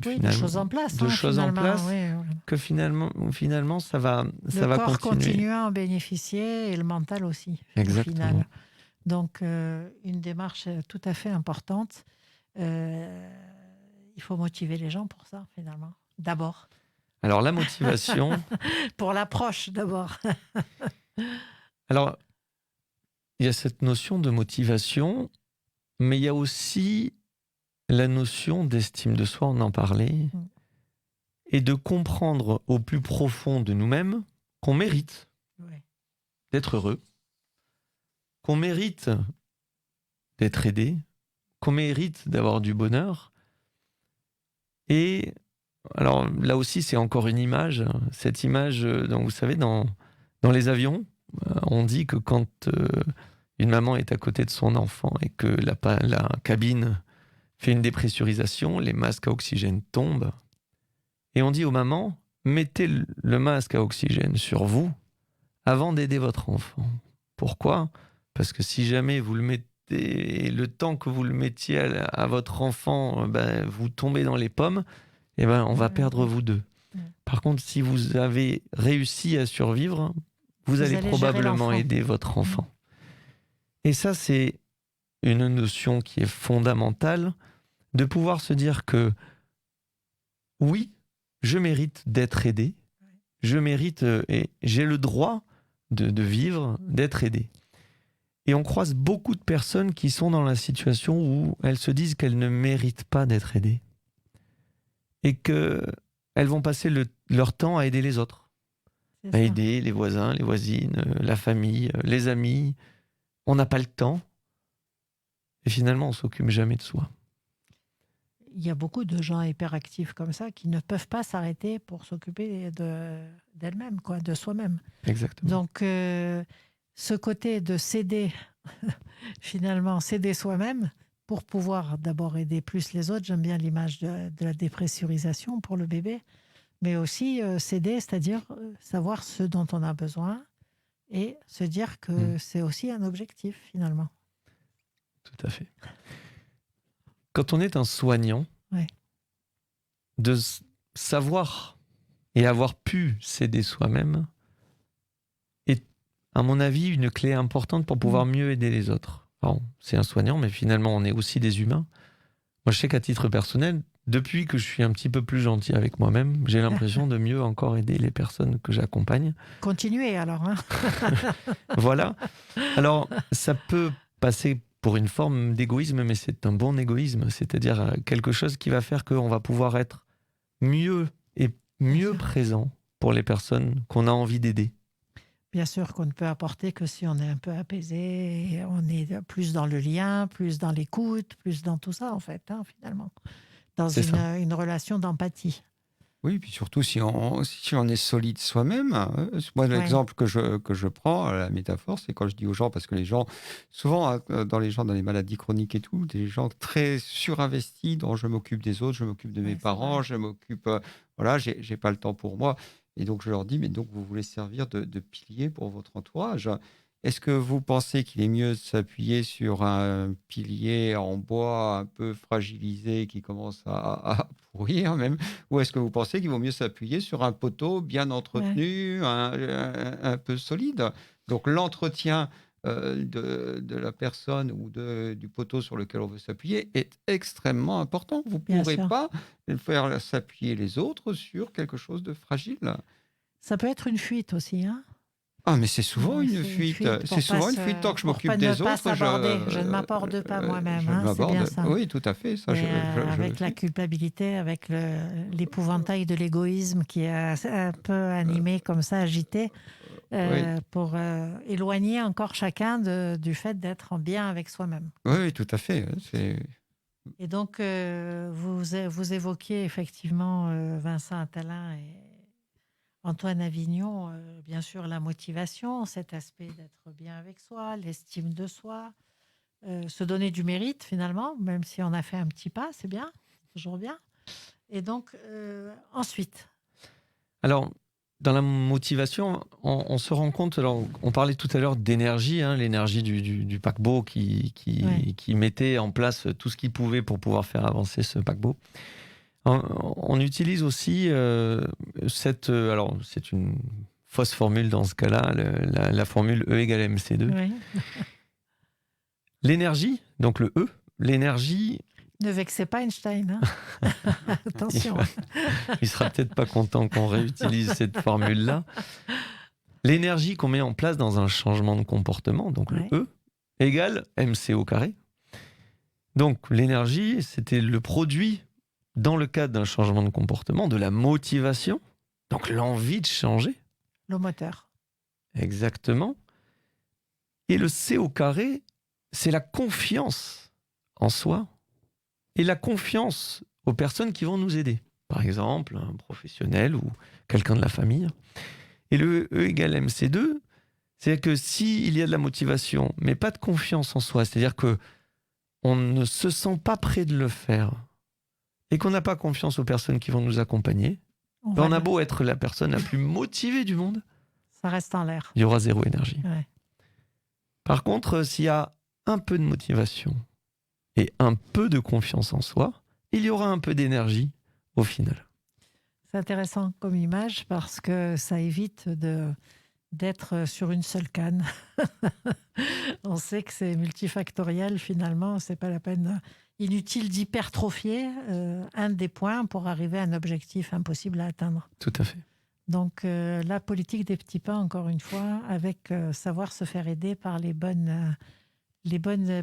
Oui, de choses en place. de choses en finalement. place Oui, voilà. que finalement ça va Le corps continuer. continue à en bénéficier et le mental aussi, au Exactement. final. Donc, une démarche tout à fait importante. Il faut motiver les gens pour ça, finalement. D'abord. Alors la motivation, Pour l'approche, d'abord. alors il y a cette notion de motivation, mais il y a aussi la notion d'estime de soi, on en parlait, Mm. et de comprendre au plus profond de nous-mêmes qu'on mérite Ouais. d'être heureux, qu'on mérite d'être aidé, qu'on mérite d'avoir du bonheur. Et alors là aussi, c'est encore une image, cette image, donc, vous savez, dans les avions, on dit que quand une maman est à côté de son enfant et que la cabine fait une dépressurisation, les masques à oxygène tombent. Et on dit aux mamans, mettez le masque à oxygène sur vous avant d'aider votre enfant. Pourquoi ? Parce que si jamais vous le mettez, et le temps que vous le mettiez à votre enfant, ben, vous tombez dans les pommes, et ben, on va perdre vous deux. Par contre, si vous avez réussi à survivre, vous allez gérer probablement l'enfant. aider votre enfant. Et ça, c'est une notion qui est fondamentale, de pouvoir se dire que oui, je mérite d'être aidé, je mérite et j'ai le droit de vivre, d'être aidé. Et on croise beaucoup de personnes qui sont dans la situation où elles se disent qu'elles ne méritent pas d'être aidées et qu'elles vont passer leur temps à aider les autres, C'est à ça. aider les voisins, les voisines, la famille, les amis. On n'a pas le temps et finalement on s'occupe jamais de soi. Il y a beaucoup de gens hyperactifs comme ça qui ne peuvent pas s'arrêter pour s'occuper d'elles-mêmes, quoi, de soi-même. Exactement. Donc, ce côté de s'aider, finalement, s'aider soi-même pour pouvoir d'abord aider plus les autres. J'aime bien l'image de la dépressurisation pour le bébé, mais aussi s'aider, c'est-à-dire savoir ce dont on a besoin et se dire que c'est aussi un objectif, finalement. Tout à fait. Quand on est un soignant, Ouais. de savoir et avoir pu s'aider soi-même est, à mon avis, une clé importante pour pouvoir mieux aider les autres. Alors, c'est un soignant, mais finalement, on est aussi des humains. Moi, je sais qu'à titre personnel, depuis que je suis un petit peu plus gentil avec moi-même, j'ai l'impression de mieux encore aider les personnes que j'accompagne. Continuez alors. Hein. Voilà. Alors, ça peut passer pour une forme d'égoïsme, mais c'est un bon égoïsme, c'est-à-dire quelque chose qui va faire qu'on va pouvoir être mieux et mieux présent pour les personnes qu'on a envie d'aider. Bien sûr qu'on ne peut apporter que si on est un peu apaisé, et on est plus dans le lien, plus dans l'écoute, plus dans tout ça en fait, hein, finalement, dans une relation d'empathie. Oui, puis surtout si on est solide soi-même. Moi, l'exemple que je prends, la métaphore, c'est quand je dis aux gens, parce que les gens, souvent dans les maladies chroniques et tout, des gens très surinvestis dont je m'occupe des autres, je m'occupe de mes parents, je m'occupe, voilà, j'ai pas le temps pour moi. Et donc je leur dis, mais donc vous voulez servir de pilier pour votre entourage. Est-ce que vous pensez qu'il est mieux de s'appuyer sur un pilier en bois un peu fragilisé qui commence à pourrir même, ou est-ce que vous pensez qu'il vaut mieux s'appuyer sur un poteau bien entretenu, un peu solide? Donc l'entretien de la personne ou du poteau sur lequel on veut s'appuyer est extrêmement important. Vous ne pourrez pas faire s'appuyer les autres sur quelque chose de fragile. Ça peut être une fuite aussi, hein. Ah, mais c'est souvent Ouais, une c'est fuite. pour C'est souvent pas une fuite. Tant que je m'occupe ne des pas autres, s'aborder. Je ne m'aborde pas moi-même, je hein, c'est m'aborde. bien ça. Oui, tout à fait. Ça, Et je le avec la sais. culpabilité, avec l'épouvantail de l'égoïsme qui est un peu animé comme ça, agité, Oui, pour éloigner encore chacun du fait d'être en bien avec soi-même, oui, quoi. oui, tout à fait. Et donc, vous évoquiez effectivement Vincent Attalin et Antoine Avignon, bien sûr, la motivation, cet aspect d'être bien avec soi, l'estime de soi, se donner du mérite finalement, même si on a fait un petit pas, c'est bien, c'est toujours bien. Et donc, ensuite, Alors, dans la motivation, on se rend compte, alors, on parlait tout à l'heure d'énergie, hein, l'énergie du paquebot ouais, qui mettait en place tout ce qu'il pouvait pour pouvoir faire avancer ce paquebot. On utilise aussi alors c'est une fausse formule dans ce cas-là, la formule E égale MC2. ouais. L'énergie, donc le E, l'énergie, Ne vexez pas Einstein, hein. Attention. il sera peut-être pas content qu'on réutilise cette formule-là. L'énergie qu'on met en place dans un changement de comportement, donc le Ouais. E, égale MC au carré. Donc l'énergie, c'était le produit, dans le cadre d'un changement de comportement, de la motivation, donc l'envie de changer, Le moteur. exactement. Et le C au carré, c'est la confiance en soi et la confiance aux personnes qui vont nous aider. Par exemple, un professionnel ou quelqu'un de la famille. Et le E égale MC2, c'est que s'il y a de la motivation, mais pas de confiance en soi, c'est-à-dire que on ne se sent pas prêt de le faire et qu'on n'a pas confiance aux personnes qui vont nous accompagner, on a beau être la personne la plus motivée du monde, Ça reste en l'air. il y aura zéro énergie. Ouais. Par contre, s'il y a un peu de motivation et un peu de confiance en soi, il y aura un peu d'énergie au final. C'est intéressant comme image parce que ça évite d'être sur une seule canne. On sait que c'est multifactoriel finalement, c'est pas la peine. Inutile d'hypertrophier un des points pour arriver à un objectif impossible à atteindre. Tout à fait. Donc la politique des petits pas, encore une fois, avec savoir se faire aider par les bonnes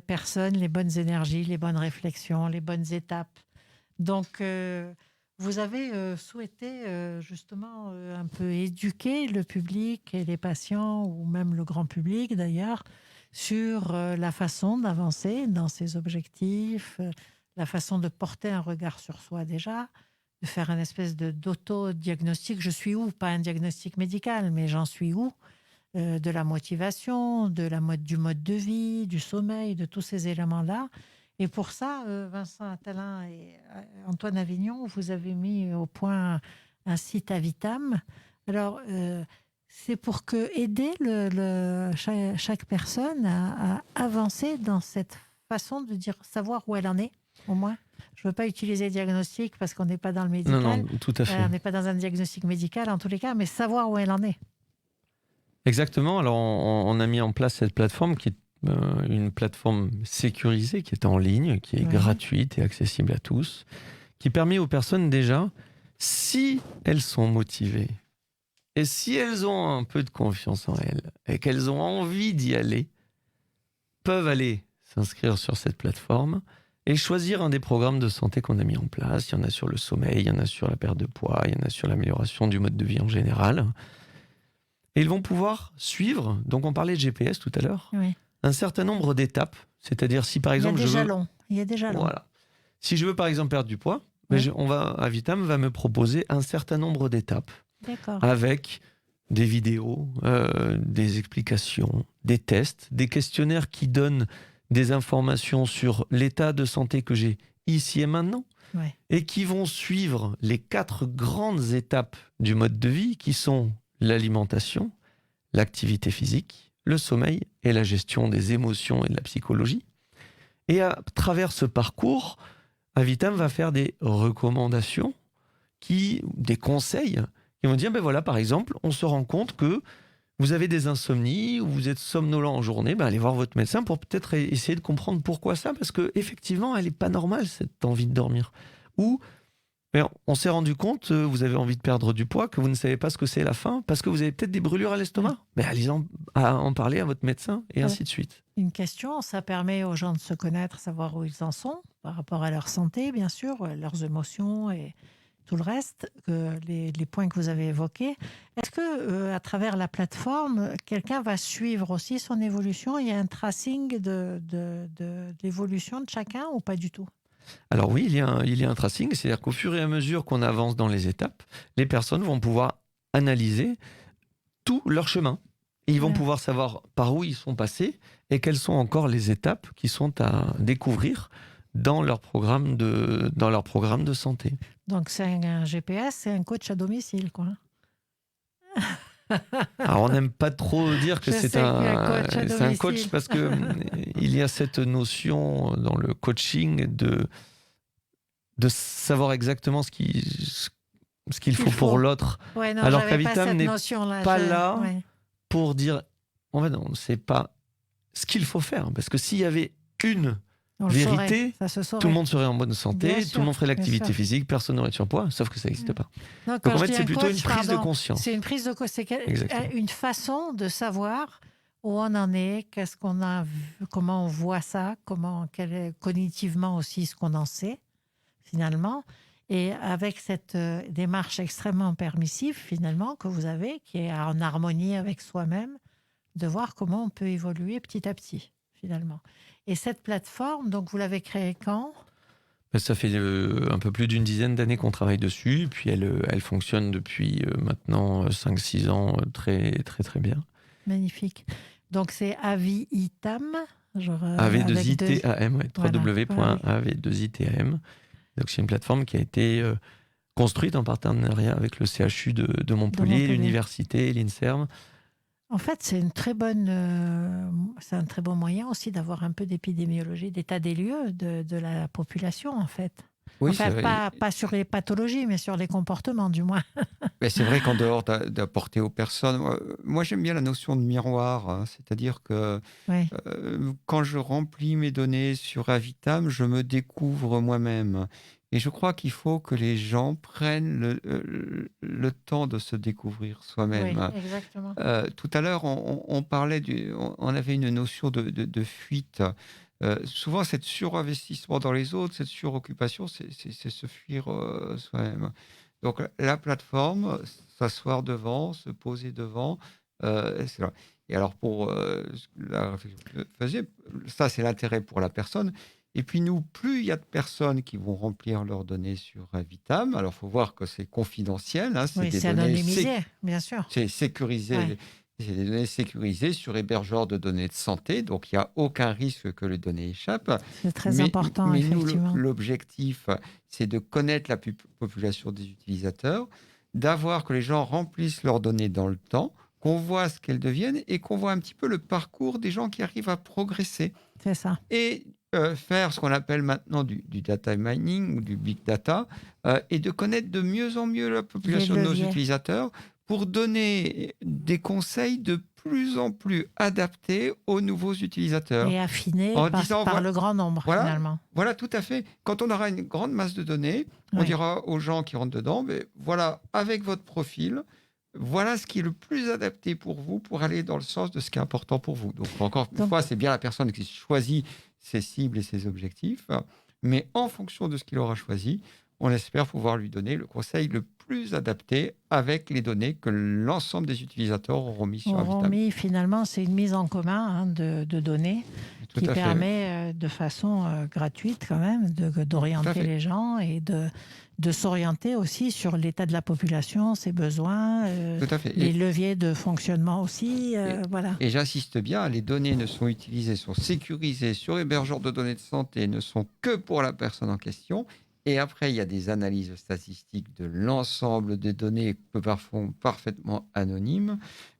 personnes, les bonnes énergies, les bonnes réflexions, les bonnes étapes. Donc vous avez souhaité justement un peu éduquer le public et les patients, ou même le grand public d'ailleurs, sur la façon d'avancer dans ses objectifs, la façon de porter un regard sur soi déjà, de faire une espèce d'auto-diagnostic. Je suis où? Pas un diagnostic médical, mais j'en suis où? De la motivation, du mode de vie, du sommeil, de tous ces éléments-là. Et pour ça, Vincent Attalin et Antoine Avignon, vous avez mis au point un site Avitam. Alors, c'est pour aider chaque personne à avancer dans cette façon de savoir où elle en est, au moins. Je ne veux pas utiliser diagnostic parce qu'on n'est pas dans le médical. Non, tout à fait. On n'est pas dans un diagnostic médical en tous les cas, mais savoir où elle en est. Exactement. Alors, on a mis en place cette plateforme qui est une plateforme sécurisée, qui est en ligne, qui est gratuite et accessible à tous, qui permet aux personnes déjà, si elles sont motivées et si elles ont un peu de confiance en elles et qu'elles ont envie d'y aller, peuvent aller s'inscrire sur cette plateforme et choisir un des programmes de santé qu'on a mis en place. Il y en a sur le sommeil, il y en a sur la perte de poids, il y en a sur l'amélioration du mode de vie en général. Et ils vont pouvoir suivre, donc on parlait de GPS tout à l'heure, un certain nombre d'étapes. C'est-à-dire si par exemple il y a des jalons. Voilà. Si je veux par exemple perdre du poids, Avitam va me proposer un certain nombre d'étapes. D'accord. Avec des vidéos, des explications, des tests, des questionnaires qui donnent des informations sur l'état de santé que j'ai ici et maintenant, et qui vont suivre les 4 grandes étapes du mode de vie qui sont l'alimentation, l'activité physique, le sommeil et la gestion des émotions et de la psychologie. Et à travers ce parcours, Avitam va faire des recommandations, des conseils qui vont dire, voilà, par exemple, on se rend compte que vous avez des insomnies ou vous êtes somnolent en journée, allez voir votre médecin pour peut-être essayer de comprendre pourquoi ça, parce qu'effectivement, elle n'est pas normale, cette envie de dormir. Ou Mais on s'est rendu compte, vous avez envie de perdre du poids, que vous ne savez pas ce que c'est la faim, parce que vous avez peut-être des brûlures à l'estomac. Mais allez en parler à votre médecin, et ainsi de suite. Une question, ça permet aux gens de se connaître, savoir où ils en sont par rapport à leur santé, bien sûr, leurs émotions et tout le reste, les points que vous avez évoqués. Est-ce que à travers la plateforme, quelqu'un va suivre aussi son évolution? Il y a un tracing de l'évolution de chacun ou pas du tout? Alors oui, il y a un tracing, c'est-à-dire qu'au fur et à mesure qu'on avance dans les étapes, les personnes vont pouvoir analyser tout leur chemin. Et ils vont Ouais. pouvoir savoir par où ils sont passés et quelles sont encore les étapes qui sont à découvrir dans leur programme de santé. Donc c'est un GPS, c'est un coach à domicile, quoi. Alors on n'aime pas trop dire que Je sais qu'il y a un coach à c'est un domicile. coach parce que il y a cette notion dans le coaching de savoir exactement ce qu'il faut pour l'autre. Ouais, non, Alors j'avais pas qu'Avitam cette n'est notion-là. pas là Ouais. pour dire, en fait, non, c'est pas ce qu'il faut faire. Parce que s'il y avait une On le vérité, saurait, ça se saurait. tout le monde serait en bonne santé, Bien tout sûr, le monde ferait bien l'activité sûr. physique, personne n'aurait de surpoids, sauf que ça n'existe pas. Non, Donc quand en je fait, dis c'est un plutôt coach, une prise de pardon, conscience. c'est une prise de conscience, Exactement. une façon de savoir où on en est, qu'est-ce qu'on a, comment on voit ça, quel est cognitivement aussi ce qu'on en sait finalement, et avec cette démarche extrêmement permissive finalement que vous avez, qui est en harmonie avec soi-même, de voir comment on peut évoluer petit à petit finalement. Et cette plateforme, donc vous l'avez créée quand? Ça fait un peu plus d'une dizaine d'années qu'on travaille dessus, puis elle fonctionne depuis maintenant 5-6 ans très très très bien. Magnifique. Donc c'est Aviitam, genre avec deux. AV2ITAM, ouais, Voilà. www.av2ITAM. Donc c'est une plateforme qui a été construite en partenariat avec le CHU de Montpellier, l'université et l'INSERM. En fait, c'est c'est un très bon moyen aussi d'avoir un peu d'épidémiologie, d'état des lieux de la population, en fait. Oui, Enfin, c'est vrai. pas sur les pathologies, mais sur les comportements, du moins. Mais c'est vrai qu'en dehors d'apporter aux personnes, moi j'aime bien la notion de miroir, hein. C'est-à-dire que Oui, quand je remplis mes données sur Avitam, je me découvre moi-même. Et je crois qu'il faut que les gens prennent le temps de se découvrir oui, soi-même. exactement. Tout à l'heure, on parlait on avait une notion de fuite. Souvent, cet surinvestissement dans les autres, cette suroccupation, c'est se fuir soi-même. Donc, la plateforme, s'asseoir devant, se poser devant, c'est là. Et alors, pour la réflexion que je faisais, ça, c'est l'intérêt pour la personne. Et puis, nous, plus il y a de personnes qui vont remplir leurs données sur Avitam, alors il faut voir que c'est confidentiel, hein, c'est Oui, des c'est données anonymisé, bien sûr. c'est sécurisé. Ouais. C'est des données sécurisées sur hébergeur de données de santé, donc il n'y a aucun risque que les données échappent. C'est très important, Mais nous, effectivement. l'objectif, c'est de connaître la population des utilisateurs, d'avoir que les gens remplissent leurs données dans le temps, qu'on voit ce qu'elles deviennent et qu'on voit un petit peu le parcours des gens qui arrivent à progresser. C'est ça. Et faire ce qu'on appelle maintenant du data mining ou du big data, et de connaître de mieux en mieux la population de nos leviers. utilisateurs pour donner des conseils de plus en plus adaptés aux nouveaux utilisateurs. Et affiné En par, disant, par voilà- le grand nombre, Voilà, finalement. voilà, tout à fait. Quand on aura une grande masse de données, on Oui. dira aux gens qui rentrent dedans, mais voilà, avec votre profil, voilà ce qui est le plus adapté pour vous pour aller dans le sens de ce qui est important pour vous. Donc, encore une fois, c'est bien la personne qui choisit ses cibles et ses objectifs, mais en fonction de ce qu'il aura choisi, on espère pouvoir lui donner le conseil le plus adapté avec les données que l'ensemble des utilisateurs auront mis sur Avitam. Finalement, c'est une mise en commun de données Tout qui à fait. permet de façon gratuite quand même Tout à d'orienter fait. les gens et de s'orienter aussi sur l'état de la population, ses besoins, Tout à fait. les leviers de fonctionnement aussi. Voilà. Et j'insiste bien, les données ne sont utilisées, sont sécurisées sur hébergeur de données de santé, ne sont que pour la personne en question. Et après, il y a des analyses statistiques de l'ensemble des données, parfois parfaitement anonymes,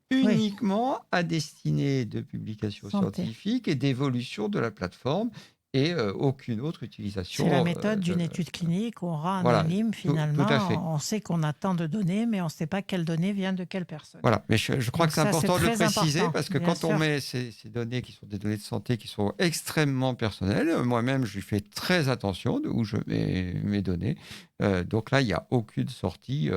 uniquement à destinée de publications Santé. scientifiques et d'évolution de la plateforme et aucune autre utilisation. C'est la méthode d'une étude clinique où on rend Voilà, anonyme finalement. tout à fait. On sait qu'on a tant de données, mais on ne sait pas quelle donnée vient de quelle personne. Voilà, mais je crois Donc que c'est ça, important de le très préciser important, parce que bien quand on sûr. met ces données qui sont des données de santé qui sont extrêmement personnelles, moi-même, je fais très attention de où je mets mes données. Donc là, il n'y a aucune sortie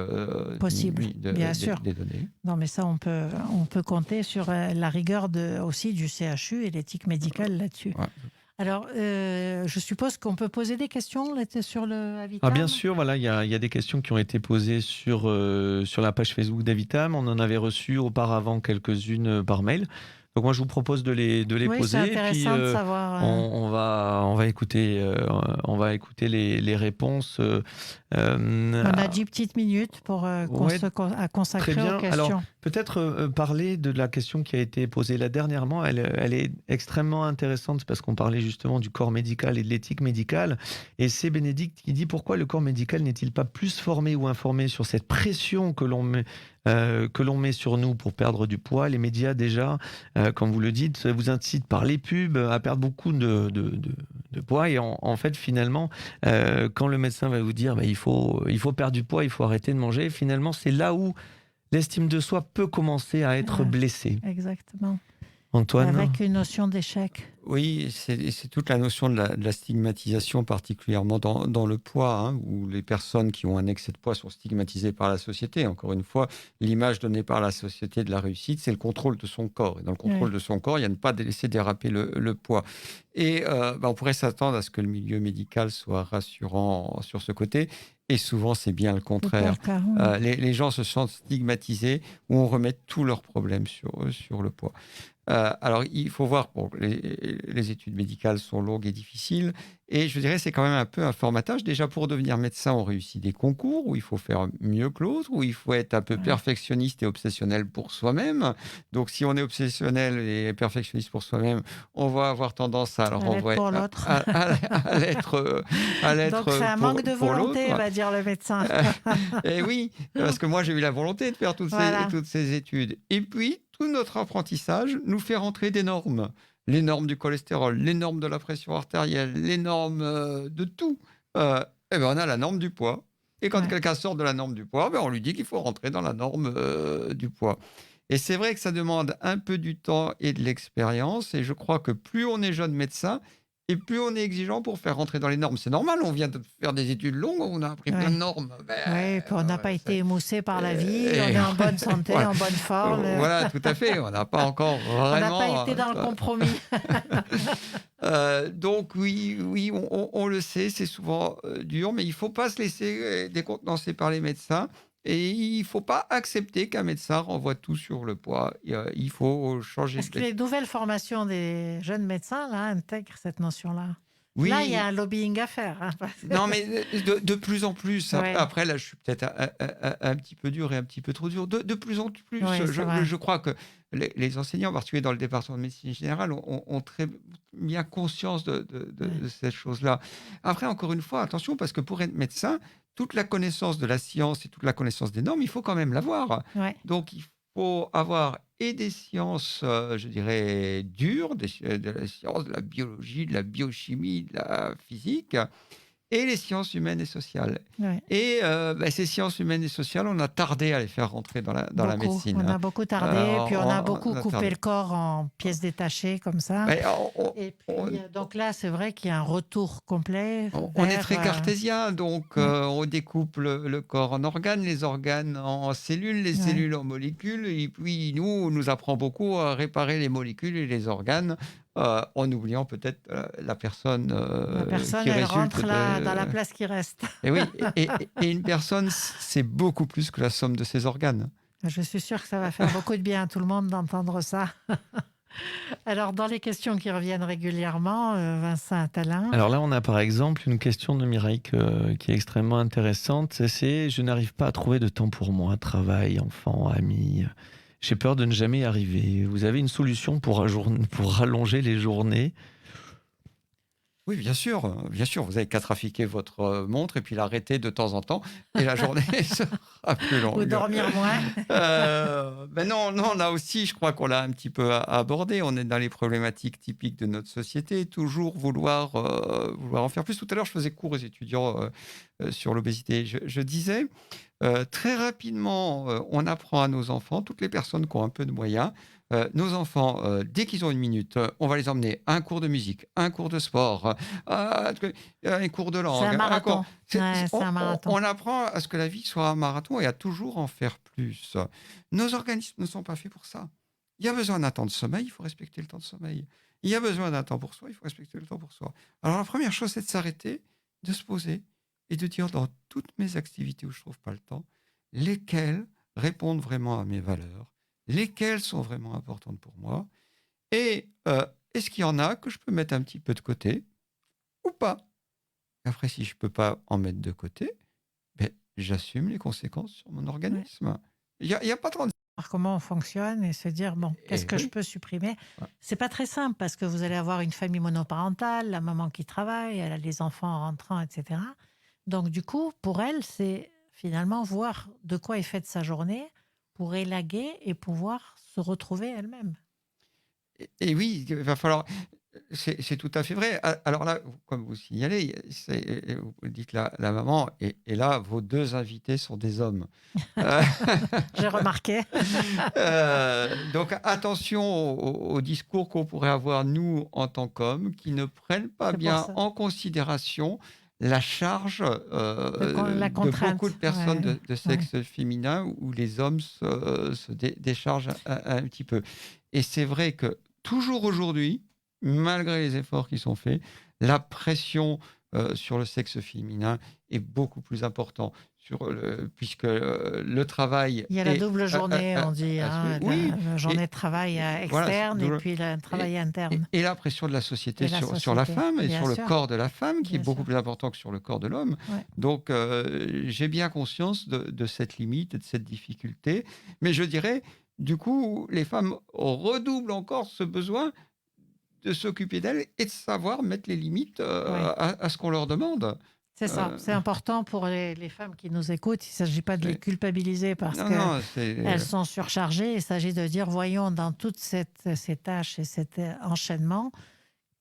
Possible, bien sûr. des données. Non, mais ça, on peut compter sur la rigueur aussi du CHU et l'éthique médicale là-dessus. Ouais. Alors, je suppose qu'on peut poser des questions là, sur le Avitam. Bien sûr, voilà, il y a des questions qui ont été posées sur la page Facebook d'Avitam. On en avait reçu auparavant quelques-unes par mail. Donc moi, je vous propose de les Oui, poser. c'est intéressant de savoir. On va écouter les réponses. On a 10 petites minutes pour à consacrer très bien. aux questions. Alors, peut-être parler de la question qui a été posée là dernièrement. Elle est extrêmement intéressante parce qu'on parlait justement du corps médical et de l'éthique médicale. Et c'est Bénédicte qui dit pourquoi le corps médical n'est-il pas plus formé ou informé sur cette pression que l'on met sur nous pour perdre du poids. Les médias déjà, comme vous le dites, vous incitent par les pubs à perdre beaucoup de poids. Et en fait, finalement, quand le médecin va vous dire il faut perdre du poids, il faut arrêter de manger, finalement, c'est là où l'estime de soi peut commencer à être blessée. Exactement. Antoine ? Avec une notion d'échec. Oui, c'est toute la notion de la stigmatisation, particulièrement dans le poids, hein, où les personnes qui ont un excès de poids sont stigmatisées par la société. Encore une fois, l'image donnée par la société de la réussite, c'est le contrôle de son corps. Et dans le contrôle de son corps, il y a ne pas laisser déraper le poids. Et on pourrait s'attendre à ce que le milieu médical soit rassurant sur ce côté. Et souvent, c'est bien le contraire. Les gens se sentent stigmatisés ou on remet tous leurs problèmes sur le poids. Alors, il faut voir, les études médicales sont longues et difficiles, et je dirais c'est quand même un peu un formatage. Déjà, pour devenir médecin, on réussit des concours où il faut faire mieux que l'autre, où il faut être un peu perfectionniste et obsessionnel pour soi-même. Donc, si on est obsessionnel et perfectionniste pour soi-même, on va avoir tendance à renvoyer à l'être Donc, c'est un manque de volonté, va dire le médecin. Et oui, parce que moi, j'ai eu la volonté de faire toutes ces études. Et puis, tout notre apprentissage nous fait rentrer des normes. Les normes du cholestérol, les normes de la pression artérielle, les normes de tout. On a la norme du poids. Et quand quelqu'un sort de la norme du poids, on lui dit qu'il faut rentrer dans la norme du poids. Et c'est vrai que ça demande un peu du temps et de l'expérience. Et je crois que plus on est jeune médecin, et plus on est exigeant pour faire rentrer dans les normes. C'est normal, on vient de faire des études longues, on a appris plein de normes. Oui, puis on n'a pas été émoussé par la vie, on est en bonne santé, en bonne forme. Voilà, tout à fait, on n'a pas encore vraiment... On n'a pas été dans le compromis. Donc oui, on le sait, c'est souvent dur, mais il ne faut pas se laisser décontenancer par les médecins. Et il ne faut pas accepter qu'un médecin renvoie tout sur le poids. Il faut changer. Est-ce que les nouvelles formations des jeunes médecins là, intègrent cette notion-là ? Oui. Là, il y a un lobbying à faire. Hein, Non, mais de plus en plus. Après, là, je suis peut-être un petit peu dur et un petit peu trop dur. De plus en plus. Je crois que les enseignants, en particulier dans le département de médecine générale, ont très bien conscience de cette chose-là. Après, encore une fois, attention, parce que pour être médecin, toute la connaissance de la science et toute la connaissance des normes, il faut quand même l'avoir. Donc, il faut avoir et des sciences, je dirais, dures, de la science, de la biologie, de la biochimie, de la physique, et les sciences humaines et sociales. Et ces sciences humaines et sociales, on a tardé à les faire rentrer dans la médecine. On a beaucoup tardé, puis on a beaucoup coupé le corps en pièces détachées comme ça. Donc là, c'est vrai qu'il y a un retour complet. On est très cartésien, donc on découpe le corps en organes, les organes en cellules, les cellules en molécules, et puis on nous apprend beaucoup à réparer les molécules et les organes. En oubliant peut-être la personne qui elle résulte rentre là, dans la place qui reste. Et oui, et une personne, c'est beaucoup plus que la somme de ses organes. Je suis sûre que ça va faire beaucoup de bien à tout le monde d'entendre ça. Alors, dans les questions qui reviennent régulièrement, Vincent Attalin. Alors là, on a par exemple une question de Mireille qui est extrêmement intéressante. C'est « Je n'arrive pas à trouver de temps pour moi, travail, enfants, amis. J'ai peur de ne jamais y arriver. Vous avez une solution pour rallonger les journées ?» Oui, bien sûr, bien sûr. Vous avez qu'à trafiquer votre montre et puis l'arrêter de temps en temps et la journée sera plus Ou longue. dormir moins. Ben non, non, là aussi, je crois qu'on l'a un petit peu abordé. On est dans les problématiques typiques de notre société, toujours vouloir en faire plus. Tout à l'heure, je faisais cours aux étudiants sur l'obésité. Je disais, très rapidement, on apprend à nos enfants, toutes les personnes qui ont un peu de moyens, nos enfants, dès qu'ils ont une minute, on va les emmener à un cours de musique, un cours de sport, un cours de C'est un langue, un cours. marathon. Ouais, c'est un marathon. On apprend à ce que la vie soit un marathon et à toujours en faire plus. Nos organismes ne sont pas faits pour ça. Il y a besoin d'un temps de sommeil, il faut respecter le temps de sommeil. Il y a besoin d'un temps pour soi, il faut respecter le temps pour soi. Alors la première chose, c'est de s'arrêter, de se poser et de dire dans toutes mes activités où je ne trouve pas le temps, lesquelles répondent vraiment à mes valeurs, lesquelles sont vraiment importantes pour moi, et est-ce qu'il y en a que je peux mettre un petit peu de côté ou pas. Après, si je ne peux pas en mettre de côté, ben, j'assume les conséquences sur mon Ouais. organisme. Il y a pas trop de... Voir comment on fonctionne et se dire, bon, qu'est-ce Eh que je oui. peux supprimer? Ouais. C'est pas très simple parce que vous allez avoir une famille monoparentale, la maman qui travaille, elle a les enfants en rentrant, etc. Donc, du coup, pour elle, c'est finalement voir de quoi est faite sa journée pour élaguer et pouvoir se retrouver elle-même. Et oui, il va falloir. C'est tout à fait vrai. Alors là, comme vous signalez, vous dites la maman, et là, vos deux invités sont des hommes. Euh, J'ai remarqué. donc attention aux discours qu'on pourrait avoir, nous, en tant qu'hommes, qui ne prennent pas C'est pour bien ça. en considération la charge La de beaucoup de contrainte. personnes Ouais, de ouais. sexe féminin où les hommes se déchargent un petit peu. Et c'est vrai que toujours aujourd'hui, malgré les efforts qui sont faits, la pression sur le sexe féminin est beaucoup plus importante. Puisque le travail Il y a la est... double journée, on dit, hein, oui, la journée de travail voilà, externe et puis le travail interne. et la pression de la société Et la sur la société, femme et bien sur le sûr, corps de la femme, qui est bien beaucoup sûr. plus important que sur le corps de l'homme. Ouais. Donc, j'ai bien conscience de cette limite et de cette difficulté. Mais je dirais, du coup, les femmes redoublent encore ce besoin de s'occuper d'elles et de savoir mettre les limites Ouais. à ce qu'on leur demande. C'est ça, Euh, c'est important pour les femmes qui nous écoutent. Il ne s'agit pas de les c'est- culpabiliser parce non, qu'elles non, c'est... sont surchargées. Il s'agit de dire, voyons, dans toutes ces tâches et cet enchaînement,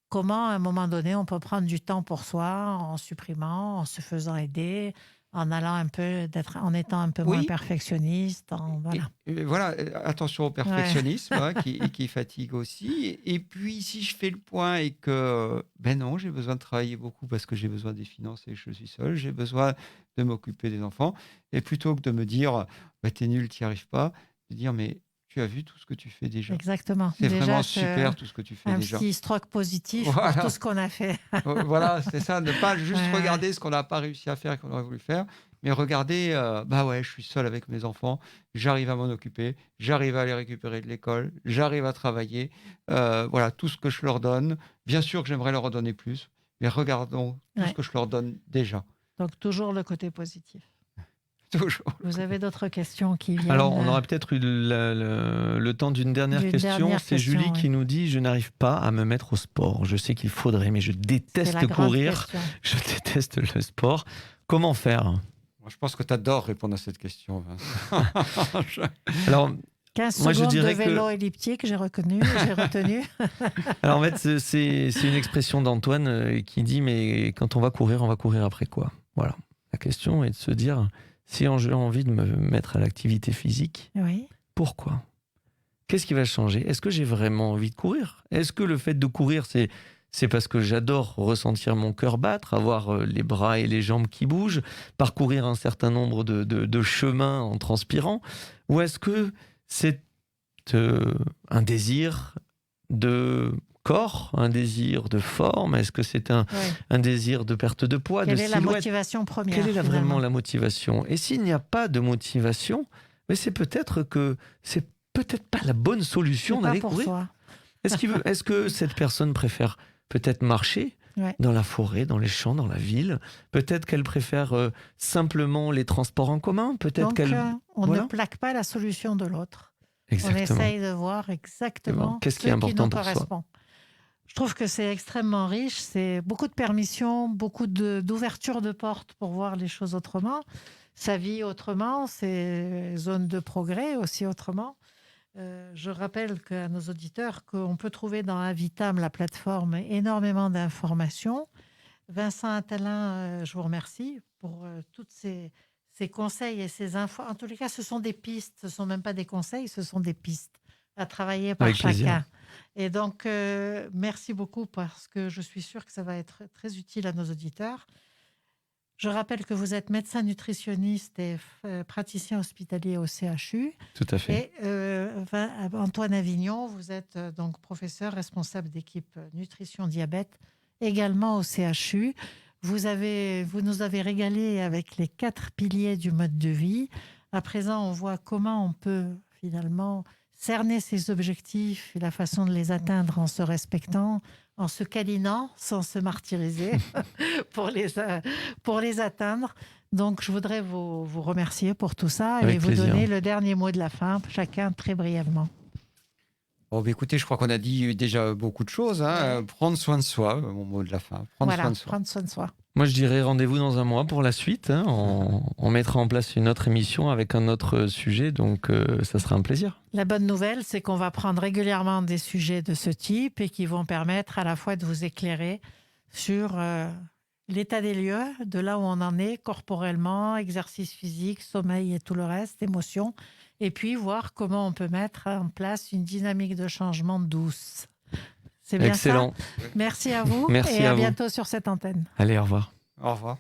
comment à un moment donné on peut prendre du temps pour soi en supprimant, en se faisant aider, en allant un peu, en étant un peu moins Oui, perfectionniste. Voilà. et voilà, attention au Ouais. perfectionnisme hein, qui fatigue aussi. Et puis, si je fais le point et que, ben non, j'ai besoin de travailler beaucoup parce que j'ai besoin des finances et que je suis seul, j'ai besoin de m'occuper des enfants. Et plutôt que de me dire, bah, t'es nul, t'y arrives pas, de dire, mais tu as vu tout ce que tu fais déjà. Exactement. C'est Déjà, vraiment super tout ce que tu fais un déjà. petit stroke positif pour tout Voilà, ce qu'on a fait. voilà, c'est ça, ne pas juste Ouais, ouais. regarder ce qu'on n'a pas réussi à faire et qu'on aurait voulu faire, mais regarder, bah ouais, je suis seul avec mes enfants, j'arrive à m'en occuper, j'arrive à les récupérer de l'école, j'arrive à travailler, voilà, tout ce que je leur donne. Bien sûr que j'aimerais leur en donner plus, mais regardons tout ce Ouais. que je leur donne déjà. Donc, toujours le côté positif. Toujours. Vous avez d'autres questions qui Alors, viennent on aurait peut-être eu le temps d'une dernière d'une question. dernière C'est question, Julie oui. qui nous dit: je n'arrive pas à me mettre au sport. Je sais qu'il faudrait, mais je C'est déteste la grande courir. question. Je déteste le sport. Comment faire? Moi, je pense que tu adores répondre à cette question, Vincent. Alors, 15 moi, je secondes de dirais vélo que... elliptique, j'ai retenu. Alors, en fait, c'est une expression d'Antoine qui dit: mais quand on va courir après quoi? Voilà. La question est de se dire, si j'ai envie de me mettre à l'activité physique, Oui, pourquoi? Qu'est-ce qui va changer? Est-ce que j'ai vraiment envie de courir? Est-ce que le fait de courir, c'est parce que j'adore ressentir mon cœur battre, avoir les bras et les jambes qui bougent, parcourir un certain nombre de chemins en transpirant? Ou est-ce que c'est un désir de corps, un désir de forme? Est-ce que c'est un oui. désir de perte de poids, Quelle de est la silhouette? motivation première Quelle est vraiment finalement la motivation? Et s'il n'y a pas de motivation, mais c'est peut-être que c'est peut-être pas la bonne solution C'est pas d'aller pour courir. soi. Est-ce que cette personne préfère peut-être marcher Ouais. dans la forêt, dans les champs, dans la ville? Peut-être qu'elle préfère simplement les transports en commun? Peut-être Donc, qu'elle... on Voilà. ne plaque pas la solution de l'autre. On Exactement. essaye de voir exactement Qu'est-ce ce qui est qui important nous pour soi? correspond. Je trouve que c'est extrêmement riche. C'est beaucoup de permissions, beaucoup d'ouverture de portes pour voir les choses autrement, sa vie autrement, ses zones de progrès aussi autrement. Je rappelle à nos auditeurs qu'on peut trouver dans Avitam, la plateforme, énormément d'informations. Vincent Attalin, je vous remercie pour tous ces conseils et ces infos. En tous les cas, ce sont des pistes, ce ne sont même pas des conseils, ce sont des pistes à travailler par Avec plaisir. chacun. Et donc, merci beaucoup parce que je suis sûre que ça va être très utile à nos auditeurs. Je rappelle que vous êtes médecin nutritionniste et praticien hospitalier au CHU. Tout à fait. Et Antoine Avignon, vous êtes donc professeur responsable d'équipe nutrition diabète, également au CHU. Vous nous avez régalé avec les 4 piliers du mode de vie. À présent, on voit comment on peut finalement cerner ses objectifs et la façon de les atteindre en se respectant, en se câlinant, sans se martyriser pour les atteindre. Donc, je voudrais vous remercier pour tout ça et Avec vous plaisir. donner le dernier mot de la fin, chacun très brièvement. Bon, bah, écoutez, je crois qu'on a dit déjà beaucoup de choses. Ouais. Prendre soin de soi, mon mot de la fin. Prendre soin de soi. Prendre soin de soi. Moi, je dirais rendez-vous dans un mois pour la suite. Hein. On mettra en place une autre émission avec un autre sujet, donc ça sera un plaisir. La bonne nouvelle, c'est qu'on va prendre régulièrement des sujets de ce type et qui vont permettre à la fois de vous éclairer sur l'état des lieux, de là où on en est corporellement, exercice physique, sommeil et tout le reste, émotions, et puis voir comment on peut mettre en place une dynamique de changement douce. C'est bien Excellent. ça. Merci à vous Merci et à à vous. bientôt sur cette antenne. Allez, au revoir. Au revoir.